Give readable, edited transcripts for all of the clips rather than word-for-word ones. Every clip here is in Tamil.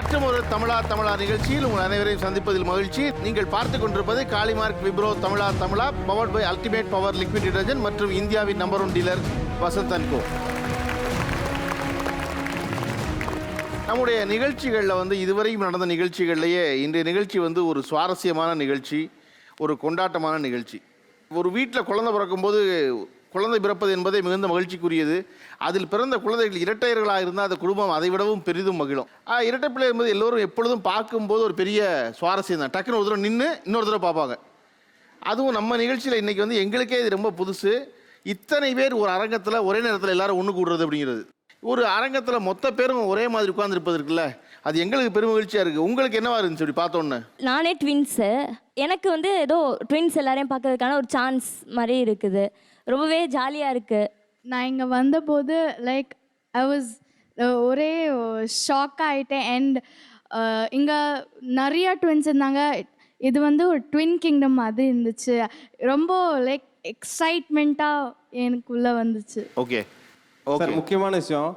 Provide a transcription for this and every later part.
மற்றும் ஒரு தமிழா நிகழ்ச்சியில் உங்கள் அனைவரையும் சந்திப்பதில் மகிழ்ச்சி. நீங்கள் பார்த்துக் கொண்டிருப்பது Kalimark Wipro Tamizha powered by ultimate power liquid detergent மற்றும் இந்தியாவின் number 1 dealer Vasanth and co. நம்முடைய நிகழ்ச்சிகளில் இதுவரையும் நடந்த நிகழ்ச்சிகள்லேயே இன்றைய நிகழ்ச்சி ஒரு சுவாரஸ்யமான நிகழ்ச்சி, ஒரு கொண்டாட்டமான நிகழ்ச்சி. ஒரு வீட்டில் குழந்தை பிறக்கும்போது குழந்தை பிறப்பது என்பதே மிகுந்த மகிழ்ச்சிக்குரியது. அதில் பிறந்த குழந்தைகள் இரட்டையர்களாக இருந்தால் அந்த குடும்பம் அதை விடவும் பெரிதும் மகிழும். இரட்டை பிள்ளை என்பது எல்லோரும் எப்பொழுதும் பார்க்கும்போது ஒரு பெரிய சுவாரஸ்யம் தான். டக்குன்னு ஒரு தடவை நின்று இன்னொரு தடவை பார்ப்பாங்க. அதுவும் நம்ம நிகழ்ச்சியில் இன்றைக்கி எங்களுக்கே இது ரொம்ப புதுசு. இத்தனை பேர் ஒரு அரங்கத்தில் ஒரே நேரத்தில் எல்லாரும் ஒன்று கூடுறது அப்படிங்கிறது. ஒரு அரங்கத்தில் மொத்த பேரும் ஒரே மாதிரி உட்கார்ந்துருப்பது இருக்குல்ல, அது எங்களுக்கு பெரும் மகிழ்ச்சியாக இருக்குது. உங்களுக்கு என்னவா இருந்துச்சு அப்படி பார்த்தோன்னே? நானே ட்வின்ஸு. எனக்கு ஏதோ ட்வின்ஸ் எல்லாரையும் பார்க்கறதுக்கான ஒரு சான்ஸ் மாதிரி இருக்குது. ரொம்பவே ஜாலியாக இருக்குது. நான் இங்கே வந்தபோது ஐ வாஸ் ஒரே ஷாக் ஆகிட்டேன். அண்ட் இங்கே நிறையா ட்வின்ஸ் இருந்தாங்க. இது ஒரு ட்வின் கிங்டம் மாதிரி இருந்துச்சு. ரொம்ப எக்ஸைட்மெண்ட்டாக எனக்குள்ளே வந்துச்சு. ஓகே சார், முக்கியமான விஷயம்,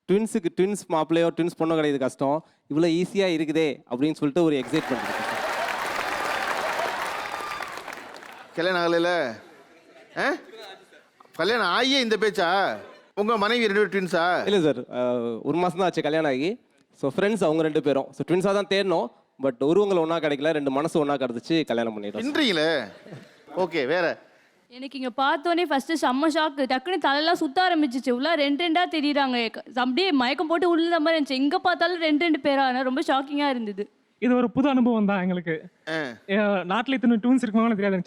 ட்வின்ஸுக்கு ட்வின்ஸ் மாப்பிள்ளையோ ட்வின்ஸ் பொண்ணோ கிடையாது கஷ்டம். இவ்வளோ ஈஸியாக இருக்குதே அப்படின்னு சொல்லிட்டு ஒரு எக்ஸைட்மெண்ட் இருக்கு. கல்யாணம் ஆகலைல? கல்யாணம் ஆகியே இந்த பேச்சா? உங்கள் மனைவி 2 பேர் ட்வின்ஸா? இல்லை சார், ஒரு மாதம் தான் ஆச்சு கல்யாணம் ஆகி. ஸோ ஃப்ரெண்ட்ஸ் அவங்க 2 பேரும். ஸோ ட்வின்ஸாக தான் தேடணும். பட் உருவங்கள் ஒன்றா கிடைக்கல, 2 மனசு ஒன்றா கிடச்சிச்சு, கல்யாணம் பண்ணிட்டோம். பின்றீங்களே. ஓகே, வேற? எனக்கு இங்கே பார்த்தோன்னே ஃபஸ்ட்டு செம்ம ஷாக்கு. டக்குன்னு தலையெல்லாம் சுற்ற ஆரம்பிச்சிச்சு. உள்ள 2 தெரியுறாங்க. அப்படியே மயக்கம் போட்டு உள்ள மாதிரி இருந்துச்சு. எங்கே பார்த்தாலும் 2 பேரா. ரொம்ப ஷாக்கிங்காக இருந்தது. இது ஒரு புது அனுபவம் தான் எங்களுக்கு. நாட்டில் இத்தனை ட்வின்ஸ் இருப்பாங்கன்னு தெரியாது.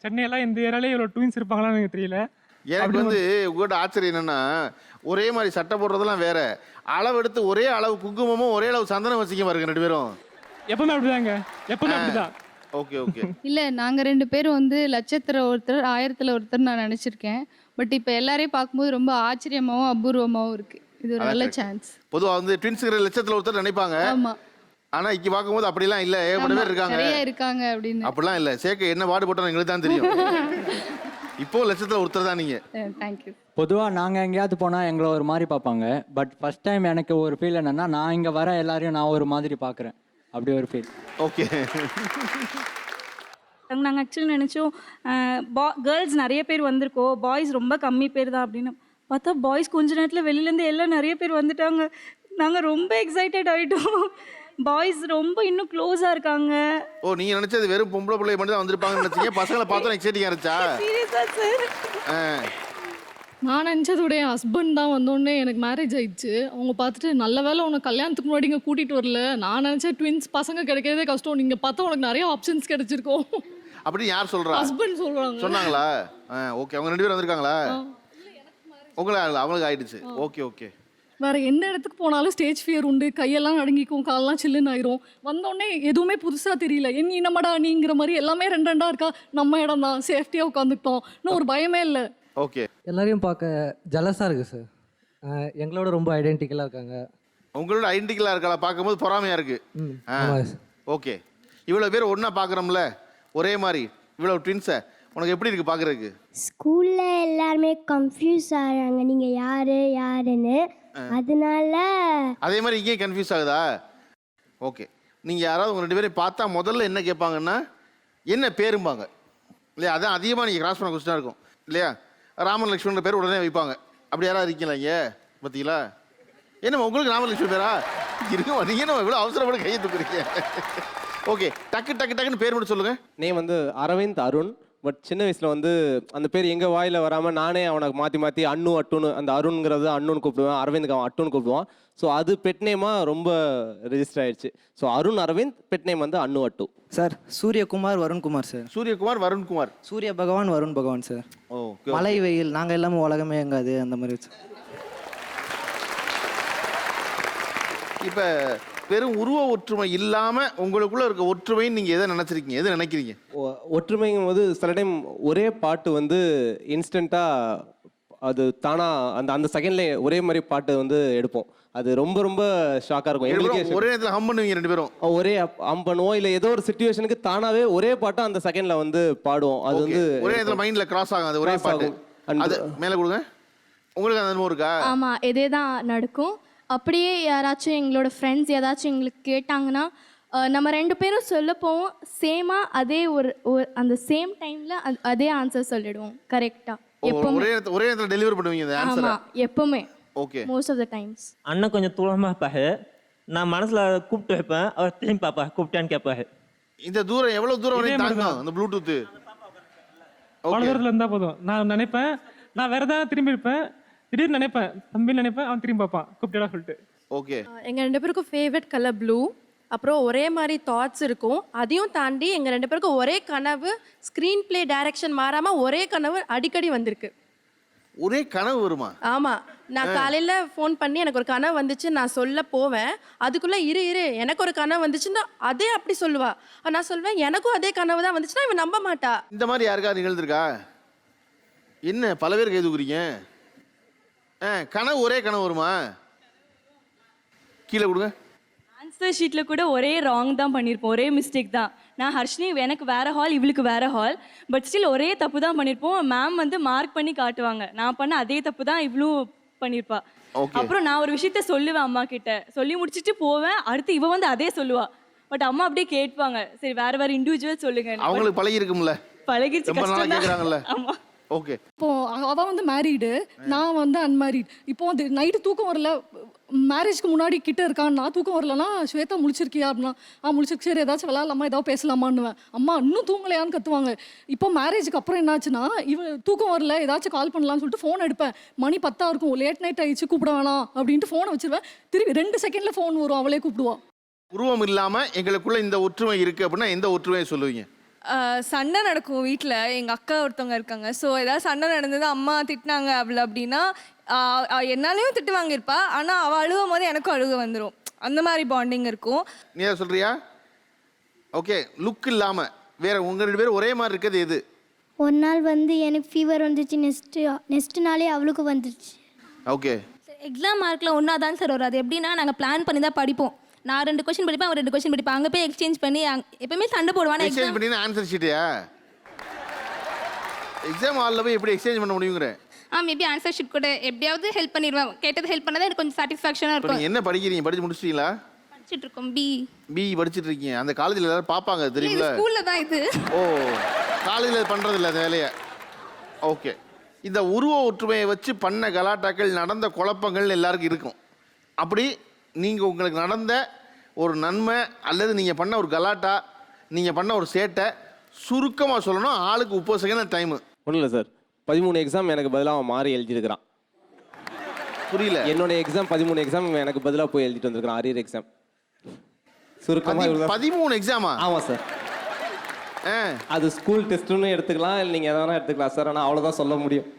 சென்னையெல்லாம் இந்த ஏரியாலே இவ்வளோ ட்வின்ஸ் இருப்பாங்களான்னு எனக்கு தெரியல. எனக்கு உங்கள்கிட்ட ஆச்சரியம் என்னன்னா, ஒரே மாதிரி சட்டை போடுறதெல்லாம் வேற, அளவு எடுத்து ஒரே அளவு குங்குமமும் ஒரே அளவு சந்தனம் வச்சுக்க பாருங்க 2 பேரும். எப்பவுமே அப்படிதாங்க, எப்பவுமே அப்படிதான். Okay okay. இல்லை, நாங்கள் 2 பேரும் லட்சத்தில் ஒருத்தர் 1000ல் ஒருத்தர் நான் நினச்சிருக்கேன். பட் இப்போ எல்லாரையும் பார்க்கும்போது ரொம்ப ஆச்சரியமாகவும் அபூர்வமாகவும் இருக்குது. இது ஒரு நல்ல சான்ஸ். பொதுவாக ட்வின்ஸுங்கிற லட்சத்தில் ஒருத்தர் நினைப்பாங்க. ஆமாம். ஆனால் இங்கே பார்க்கும்போது அப்படிலாம் இல்லை, ஏகப்பட்ட பேர் இருக்காங்க. நிறைய இருக்காங்க அப்படின்னு. அப்படிலாம் இல்லை. சேர்க்க என்ன பாடுபட்டோம் எங்களுக்கு தான் தெரியும். இப்போ லட்சத்தில் ஒருத்தர் தான் நீங்கள். தேங்க்யூ. பொதுவாக நாங்கள் எங்கேயாவது போனால் எங்களை ஒரு மாதிரி பார்ப்பாங்க. பட் ஃபர்ஸ்ட் டைம் எனக்கு ஒரு ஃபீல் என்னென்னா, நான் இங்கே வர எல்லாரையும் நான் ஒரு மாதிரி பார்க்குறேன். அப்படி ஒரு ஃபீல். ஓகே. நாங்கள் ஆக்சுவலி நினச்சோம் கேர்ள்ஸ் நிறைய பேர் வந்திருக்கோம், பாய்ஸ் ரொம்ப கம்மி பேர் தான் அப்படின்னு பார்த்தா, பாய்ஸ் கொஞ்ச நேரத்தில் வெளியிலேருந்து எல்லாம் நிறைய பேர் வந்துட்டாங்க. நாங்கள் ரொம்ப எக்ஸைட்டட் ஆகிட்டோம். பாய்ஸ் ரொம்ப இன்னும் க்ளோஸாக இருக்காங்க. ஓ, நீங்கள் நினச்சது வெறும் பொம்பளை பிள்ளை மட்டும் தான் வந்திருப்பாங்கன்னு நினச்சிங்க. பசங்களை பார்த்தோம் எக்ஸைட்டிங்காக இருந்துச்சா? சீரியஸாக சார். நான் நினச்சதோட என் ஹஸ்பண்ட் தான் வந்தோடனே எனக்கு மேரேஜ் ஆயிடுச்சு. அவங்க பார்த்துட்டு நல்ல வேலை உனக்கு கல்யாணத்துக்கு முன்னாடி இங்கே கூட்டிகிட்டு வரல. நான் நினச்சேன் ட்வின்ஸ் பசங்க கிடைக்கிறதே கஷ்டம், நீங்கள் பார்த்தா உனக்கு நிறைய ஆப்ஷன்ஸ் கிடைச்சிருக்கோம் அப்படின்னு யார் சொல்கிறா? ஹஸ்பண்ட் சொல்கிறாங்க. சொன்னாங்களா? ஓகே. அவங்க 2 பேரும் வந்திருக்காங்களா? அவங்களுக்கு ஆயிடுச்சு. Okay okay. வேறு எந்த இடத்துக்கு போனாலும் ஸ்டேஜ் ஃபியர் உண்டு. கையெல்லாம் நடுங்கிக்கும், காலெல்லாம் சில்லுன்னு ஆயிரும். வந்தோடனே எதுவுமே புதுசாக தெரியல. என்னடா நீங்கிற மாதிரி எல்லாமே 2 இருக்கா. நம்ம இடம் தான், சேஃப்டியாக உட்காந்துக்கிட்டோம். இன்னும் ஒரு பயமே இல்லை. ஓகே. எல்லாரையும் பார்க்க ஜலஸாக இருக்குது சார். எங்களோட ரொம்ப ஐடென்டிக்கலாக இருக்காங்க. உங்களோட ஐடென்டிக்கலாக இருக்கா? பார்க்கும்போது பொறாமையாக இருக்குது. ஓகே. இவ்வளோ பேர் ஒன்றா பார்க்குறோம்ல, ஒரே மாதிரி இவ்வளோ ட்வின்ஸை, உனக்கு எப்படி இருக்குது பார்க்குறதுக்கு? ஸ்கூலில் எல்லாருமே கன்ஃபியூஸ் ஆகிறாங்க, நீங்கள் யாருன்னு. அதனால அதே மாதிரி இங்கேயும் கன்ஃபியூஸ் ஆகுதா? ஓகே. நீங்கள் யாராவது உங்கள் 2 பேரையும் பார்த்தா முதல்ல என்ன கேட்பாங்கன்னா, என்ன பேரும்பாங்க இல்லையா? அதான் அதிகமாக நீங்கள் கிராஸ் பண்ண கொஸ்டினாக இருக்கும் இல்லையா? ராமன் லக்ஷ்மணன் பேர் உடனே வைப்பாங்க. அப்படி யாராவது இருக்கீங்களா இங்கே? பார்த்தீங்களா? என்னம்மா உங்களுக்கு ராமன் லக்ஷ்மணன் பேரா இருக்குமா? நீங்கள் என்ன இவ்வளோ அவசரப்பட்டு கையை தூக்குறீங்க? ஓகே. டக்குன்னு பேர் மட்டும் சொல்லுங்கள். நேம் அரவிந்த் அருண். பட் சின்ன வயசில் அந்த பேர் எங்கள் வாயில் வராமல் நானே அவனுக்கு மாற்றி அண்ணு அட்டுன்னு, அந்த அருண்ங்கிறது அண்ணுன்னு கூப்பிடுவேன், அரவிந்த் அவன் அட்டுன்னு கூப்பிடுவான். ஸோ அது பெட் நேமாக ரொம்ப ரெஜிஸ்டர் ஆயிடுச்சு. So Arun Aravind, pet name அண்ணு அட்டு. Sir, Suryakumar Varunkumar sir. சூரியகுமார் வருண்குமார். சூரிய பகவான் வருண் பகவான் சார். ஓகே. மழை வெயில் நாங்கள் எல்லாமே உலகமே எங்காது அந்த மாதிரி வச்சு. இப்போ வெறும் உருவ ஒற்றுமை இல்லாமல் உங்களுக்குள்ளே இருக்க ஒற்றுமைன்னு நீங்கள் எதை நினச்சிருக்கீங்க, எதை நினைக்கிறீங்க? ஒற்றுமைங்கும் போது சில டைம் ஒரே பாட்டு இன்ஸ்டண்ட்டாக அது தானாக அந்த செகண்ட்லேயே ஒரே மாதிரி பாட்டு எடுப்போம். அது ரொம்ப ரொம்ப ஷாக்காக இருக்கும் எங்களுக்கு. ஒரே நேரத்தில் ஹம் பண்ணுவீங்க 2 பேரும்? ஒரே ஹம் பண்ணுவோம். இல்லை ஏதோ ஒரு சிச்சுவேஷனுக்கு தானாகவே ஒரே பாட்டை அந்த செகண்டில் பாடுவோம். அது ஒரே நேரத்தில் மைண்டில் கிராஸ் ஆகும். அது ஒரே பாட்டு. அது மேலே கொடுங்க. உங்களுக்கு அந்த அனுபவம் இருக்கா? ஆமாம், இதே தான் நடக்கும். அப்படியே யாராச்சும் எங்களோட ஃப்ரெண்ட்ஸ் ஏதாச்சும் எங்களுக்கு கேட்டாங்கன்னா நம்ம 2 பேரும் சொல்ல போவோம் சேமாக அதே ஒரு அந்த சேம் டைமில் அதே ஆன்சர் சொல்லிடுவோம் கரெக்டாக எப்போவுமே. ஒரே இடத்துல டெலிவரி பண்ணுவீங்க இந்த ஆன்சரை. ஆமாம் எப்போவுமே okay. Most of the times. அண்ணன் கொஞ்சம் தூரமாக இருப்பாரு, நான் மனசில் கூப்பிட்டு வைப்பேன், அவர் திரும்பி பார்ப்பா கூப்பிட்டான்னு கேட்பாரு. இந்த தூரம் எவ்வளவு தூரம் வரைக்கும் தாங்கும் அந்த ப்ளூடூத்? அவ்வளோ தூரத்தில் இருந்தால் போதும். நான் நினைப்பேன், நான் வேற ஏதாவது திரும்பி இருப்பேன், திடீர்னு நினைப்பேன் தம்பின்னு நினைப்பேன், அவன் திரும்பி பார்ப்பான் கூப்பிட்டா சொல்லிட்டு. ஓகே. எங்கள் 2 பேருக்கும் ஃபேவரட் கலர் ப்ளூ. அப்புறம் ஒரே மாதிரி தாட்ஸ் இருக்கும். அதையும் தாண்டி எங்கள் 2 பேருக்கும் ஒரே கனவு, ஸ்க்ரீன் பிளே டைரக்ஷன் மாறாமல் ஒரே கனவு அடிக்கடி வந்திருக்கு. ஒரே கனவு வருமா? ஆமாம். நான் காலையில் ஃபோன் பண்ணி எனக்கு ஒரு கனவு வந்துச்சு நான் சொல்ல போவேன், அதுக்குள்ளே இரு எனக்கு ஒரு கனவு வந்துச்சுன்னா அதே அப்படி சொல்லுவா. நான் சொல்வேன் எனக்கும் அதே கனவு தான் வந்துச்சுன்னா இவன் நம்ப மாட்டா. இந்த மாதிரி யாருக்கா நிகழ்ந்திருக்கா? என்ன பல பேர் கைதுக்குறீங்க? கனவு ஒரே கனவு வருமா? கீழே கொடுங்க. ஆன்சர் ஷீட்டில் கூட ஒரே ராங் தான் பண்ணியிருப்போம், ஒரே மிஸ்டேக் தான். நான் ஹர்ஷினி எனக்கு வேற ஹால், இவளுக்கு வேற ஹால், பட் ஸ்டில் ஒரே தப்பு தான் பண்ணியிருப்போம். மேம் வந்து மார்க் பண்ணி காட்டுவாங்க, நான் பண்ண அதே தப்பு தான் இவளும் பண்ணியிருப்பா. அப்புறம் நான் ஒரு விஷயத்த சொல்லுவேன் அம்மா கிட்ட, சொல்லி முடிச்சுட்டு போவேன், அடுத்து இவ வந்து அதே சொல்லுவா. பட் அம்மா அப்படியே கேட்பாங்க, சரி வேற வேற இண்டிவிஜுவல் சொல்லுங்க. அவங்களுக்கு பழகி இருக்கும்ல, பழகிடுச்சு, ரொம்ப நாளா கேக்குறாங்கல்ல. ஆமா. ஓகே. இப்போ அவள் வந்து மேரீடு, நான் வந்து அன்மேரீட். இப்போ வந்து நைட்டு தூக்கம் வரல, மேரேஜ்க்கு முன்னாடி கிட்ட இருக்கான்னா தூக்கம் வரலன்னா ஸ்வேதா முழிச்சிருக்கியா அப்படின்னா முழிச்சிருக்கு, சரி ஏதாச்சும் விளாட்லாமா ஏதாவது பேசலாமான்னுவேன். அம்மா இன்னும் தூங்கலையான்னு கத்துவாங்க. இப்போ மேரேஜுக்கு அப்புறம் என்னாச்சுன்னா தூக்கம் வரல ஏதாச்சும் கால் பண்ணலாம்னு சொல்லிட்டு ஃபோன் எடுப்பேன், மணி 10 இருக்கும், லேட் நைட் ஆயிடுச்சு கூப்பிட வேணாம் அப்படின்ட்டு ஃபோனை வச்சிருவேன். திரும்பி 2 செகண்ட்ல ஃபோன் வரும், அவளே கூப்பிடுவா. உருவம் இல்லாம எங்களுக்குள்ள இந்த ஒற்றுமை இருக்கு அப்படின்னா எந்த ஒற்றுமையை சொல்லுவீங்க? சண்டை நடக்கும் வீட்டில், எங்கள் அக்கா ஒருத்தவங்க இருக்காங்க. ஸோ ஏதாவது சண்டை நடந்தது, அம்மா திட்டினாங்க அப்படின்னா என்னாலையும் திட்டு வாங்கியிருப்பா, ஆனால் அவள் அழுகும் போது எனக்கும் அழுக வந்துடும். அந்த மாதிரி பாண்டிங் இருக்கும். நீ ஏதாவது சொல்றியா? ஓகே. லுக் இல்லாம வேற உங்க 2 பேரும் ஒரே மாதிரி இருக்கிறது எது? ஒரு நாள் வந்து எனக்கு ஃபீவர் வந்துச்சு, நெக்ஸ்ட் நாளே அவளுக்கு வந்துருச்சு. ஓகே. எக்ஸாம் மார்க்கில் ஒன்றா தான் சார் வரும். அது எப்படின்னா நாங்கள் பிளான் பண்ணி தான் படிப்போம். நான் 2 கொஸ்டின் படிப்பேன், அவன் 2 கொஸ்டின் படிப்பேன். அங்கே போய் எக்ஸ்சேஞ்ச் பண்ணி எப்பவுமே சண்டை போடுவானே. எக்ஸ்சேஞ்ச் பண்ணி ஆன்சர் ஷீட்டியா? எக்ஸாம் ஹாலில் போய் எப்படி எக்ஸ்சேஞ்ச் பண்ண முடியுங்கிற? மேபி ஆன்சர் ஷீட் கூட எப்படியாவது ஹெல்ப் பண்ணிடுவேன். கேட்டது ஹெல்ப் பண்ணாதான் எனக்கு கொஞ்சம் சாட்டிஸ்ஃபேக்ஷனாக இருக்கும். என்ன படிக்கிறீங்க? படிச்சு முடிச்சிட்டீங்களா? படிச்சுட்டு இருக்கோம். பி படிச்சுட்டு இருக்கீங்க. அந்த காலேஜில் எல்லாரும் பார்ப்பாங்க தெரியுங்களா? ஸ்கூலில் தான் இது. ஓ, காலேஜில் பண்ணுறது இல்லை அந்த வேலையை. ஓகே. இந்த உருவ ஒற்றுமையை வச்சு பண்ண கலாட்டாக்கள், நடந்த குழப்பங்கள் எல்லாருக்கும் இருக்கும். அப்படி நீங்கள் உங்களுக்கு நடந்த ஒரு நன்மை அல்லது நீங்கள் பண்ண ஒரு கலாட்டா, நீங்கள் பண்ண ஒரு சேட்டை சுருக்கமாக சொல்லணும். ஆளுக்கு 30 செகண்ட் டைமு. ஒன்றும் இல்லை சார், 13 எக்ஸாம் எனக்கு பதிலாக அவன் மாறி எழுதியிருக்கிறான். புரியல? என்னோட எக்ஸாம் 13 எக்ஸாம் எனக்கு பதிலாக போய் எழுதிட்டு வந்திருக்கிறான், அரியர் எக்ஸாம். சுருக்கமாக 13 எக்ஸாமா? ஆமாம் சார். அது ஸ்கூல் டெஸ்ட்டுன்னு எடுத்துக்கலாம், இல்லை நீங்கள் எதனா எடுத்துக்கலாம் சார். ஆனால் அவ்வளோதான் சொல்ல முடியும்.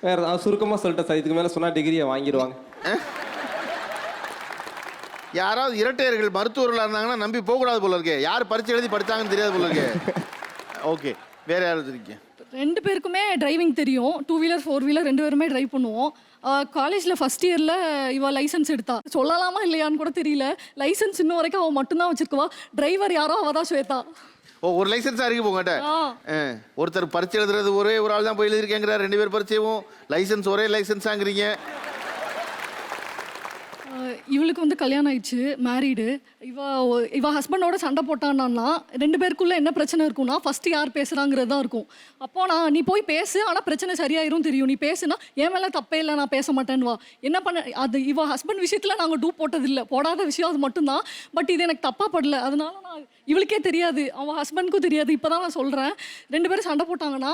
வேறு சுருக்கமாக சொல்லிட்டேன் சார், இதுக்கு மேலே சொன்னால் டிகிரியை வாங்கிடுவாங்க. யாராவது இரட்டையர்கள் மருத்துவர்களாக இருந்தாங்கன்னா நம்பி போகக்கூடாது போல இருக்கே. யார் பரிச்சை எழுதி படித்தாங்கன்னு தெரியாது போல இருக்கே. ஓகே. வேற யாராவது இருக்கீங்க? 2 பேருக்குமே டிரைவிங் தெரியும். 2 வீலர் 4 வீலர் 2 பேருமே டிரைவ் பண்ணுவோம். காலேஜில் ஃபஸ்ட் இயரில் இவள் லைசன்ஸ் எடுத்தா. சொல்லலாமா இல்லையான்னு கூட தெரியல. லைசன்ஸ் இன்னும் வரைக்கும் அவள் மட்டும்தான் வச்சிருக்குவா. டிரைவர் யாரோ அவள் தான் ஸ்வேதா. ஓ, ஒரு லைசன்ஸாக இருக்கு போங்கட்ட. ஒருத்தர் பரிச்சை எழுதுறது ஒரே ஒரு ஆள் தான் போய் எழுதிருக்கேங்கிறார். 2 பேர் பரிச்சையும் லைசன்ஸ் ஒரே லைசன்ஸாங்கிறீங்க. இவளுக்கு வந்து கல்யாணம் ஆயிடுச்சு, மேரீடு. இவ ஹஸ்பண்டோட சண்டை போட்டான்னா 2 பேருக்குள்ள என்ன பிரச்சனை இருக்கும்னா ஃபர்ஸ்ட் யார் பேசுறாங்கிறது தான் இருக்கும். அப்போ நீ போய் பேசு, ஆனால் பிரச்சனை சரியாயிரும் தெரியும். நீ பேசுனா என் மேலே தப்பே இல்லை, நான் பேச மாட்டேன்னுவா. என்ன பண்ண, அது இவ ஹஸ்பண்ட் விஷயத்தில் நாங்கள் டூ போட்டதில்லை, போடாத விஷயம் அது மட்டும்தான். பட் இது எனக்கு தப்பாக படல, அதனால நான் இவளுக்கே தெரியாது, அவன் ஹஸ்பண்டுக்கும் தெரியாது. இப்போ தான் நான் சொல்கிறேன். 2 பேரும் சண்டை போட்டாங்கன்னா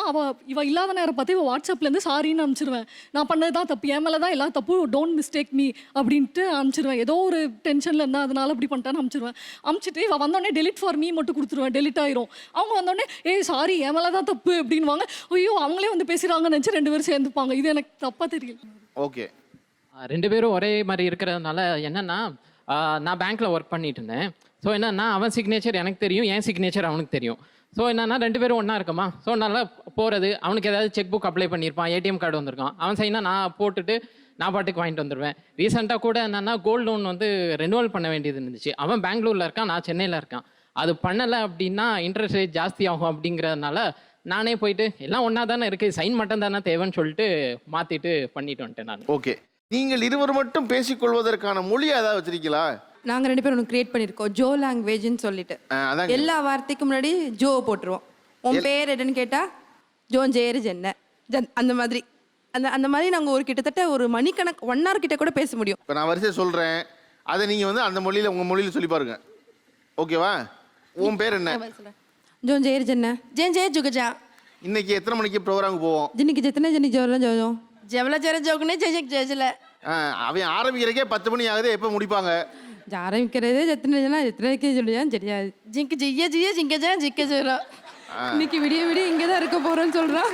இவ இல்லாத நேரம் பார்த்து இவள் வாட்ஸ்அப்லேருந்து சாரின்னு அனுப்பிச்சிருவேன். நான் பண்ணது தான் தப்பு, என் மேலே தான் எல்லா தப்பு, டோன்ட் மிஸ்டேக் மீ அப்படின்ட்டு அனுப்பிச்சிருவேன். ஏதோ ஒரு டென்ஷனில் இருந்தால் அதனால அப்படி பண்ணிட்டேன்னு அனுப்பிச்சிருவேன். அனுப்பிச்சிட்டு இவள் வந்தோடனே டெலிட் ஃபார் மீ மட்டும் கொடுத்துருவேன், டெலிட் ஆயிரும். அவங்க வந்தோடனே சாரி என் மேலே தான் தப்பு அப்படின்வாங்க. ஐயோ அவங்களே வந்து பேசுகிறாங்கன்னு நினச்சி 2 பேரும் சேர்ந்துப்பாங்க. இது எனக்கு தப்பாக தெரியல. ஓகே. 2 பேரும் ஒரே மாதிரி இருக்கிறதுனால என்னென்னா, நான் பேங்க்கில் ஒர்க் பண்ணிட்டு இருந்தேன். ஸோ என்னென்னா அவன் சிக்னேச்சர் எனக்கு தெரியும், என் சிக்னேச்சர் அவனுக்கு தெரியும். ஸோ என்னென்னா 2 பேரும் ஒன்றா இருக்கமா. ஸோ நல்லா போகிறது, அவனுக்கு ஏதாவது செக் புக் அப்ளை பண்ணியிருப்பான், ஏடிஎம் கார்டு வந்திருக்கான், அவன் சைனா நான் போட்டுட்டு நான் பாட்டுக்கு வாங்கிட்டு வந்துடுவேன். ரீசெண்டாக கூட என்னென்னா கோல்டு லோன் வந்து ரெனுவல் பண்ண வேண்டியது இருந்துச்சு. அவன் பெங்களூரில் இருக்கான், நான் சென்னையில் இருக்கான். அது பண்ணலை அப்படின்னா இன்ட்ரெஸ்ட் ரேட் ஜாஸ்தி ஆகும் அப்படிங்கிறதுனால நானே போயிட்டு எல்லாம் ஒன்றா தானே இருக்குது, சைன் மட்டும் தானே தேவைன்னு சொல்லிட்டு மாற்றிட்டு பண்ணிட்டு வந்துட்டேன் நான். ஓகே. நீங்கள் இருவர் மட்டும் பேசிக்கொள்வதற்கான மொழி ஏதாவது வச்சிருக்கீங்களா? நாங்கள் 2 பேரும் ஒன்று கிரியேட் பண்ணியிருக்கோம், ஜோ லாங்குவேஜ்னு சொல்லிட்டு. அதான் எல்லா வார்த்தைக்கு முன்னாடி ஜோ போட்டுருவோம். உன் பேர் என்னன்னு கேட்டால் ஜோன் ஜேரு ஜென்ன அந்த மாதிரி அந்த மாதிரி நாங்கள் ஒரு கிட்டத்தட்ட ஒரு மணிக்கணக்கு 1 hour கிட்ட கூட பேச முடியும். இப்போ நான் வரிசையை சொல்கிறேன், அதை நீங்கள் வந்து அந்த மொழியில் உங்கள் மொழியில் சொல்லி பாருங்க. ஓகேவா? உன் பேர் என்ன? ஜோன் ஜேரு ஜென்ன ஜேன் ஜே ஜுகஜா. இன்னைக்கு எத்தனை மணிக்கு ப்ரோக்ராமுக்கு போவோம்? ஜின்னிக்கு ஜெத்தனை ஜெனி ஜோல ஜோஜோ ஜெவல ஜெர ஜோக்குனே ஜெஜக் ஜெஜல. அவன் ஆரம்பிக்கிறக்கே 10 மணி ஆகுது, எப்போ முடிப்பாங்க? ஆரம்பிக்கிறதே ஜெத்தனை ஜனா ஜெத்தனைக்கு சொல்லியா தெரியாது. ஜிங்கு ஜிய்ய ஜிய்ய ஜிங்க ஜா ஜிக்க ஜோரா. இன்னைக்கு விடிய விடிய இங்கே தான் இருக்க போகிறோன்னு சொல்கிறான்.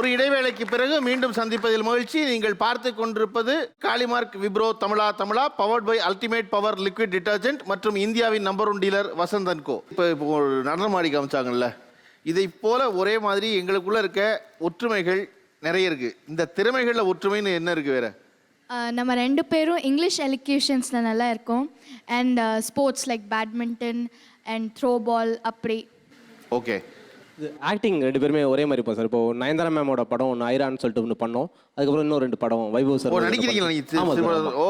ஒரு இடைவேளைக்கு பிறகு மீண்டும் சந்திப்பதில் மகிழ்ச்சி. நீங்கள் பார்த்து கொண்டிருப்பது Kalimark Wipro Tamizha powered by ultimate power liquid detergent மற்றும் இந்தியாவின் நம்பர் 1 டீலர் வசந்தன் கோ. இப்போ ஒரு நடனம் ஆடி காமிச்சாங்கல்ல, இதை போல ஒரே மாதிரி எங்களுக்குள்ள இருக்க ஒற்றுமைகள் நிறைய இருக்கு. இந்த திறமைகளில் ஒற்றுமைன்னு என்ன இருக்கு வேற? நம்ம 2 பேரும் இங்கிலீஷ் எலிக்யூஷன்ஸில் நல்லா இருக்கோம். And sports like badminton and throw ball அப்படி. ஓகே. ஆக்டிங் 2 பேருமே ஒரே மாதிரி இருப்போம் சார். இப்போ நயன்தாரா மேமோட படம் ஒன்று ஐரான்னு சொல்லிட்டு ஒன்று பண்ணோம். அதுக்கப்புறம் இன்னும் 2 படம் வைபவ் சார். நடிக்கிறீங்களா? ஓ,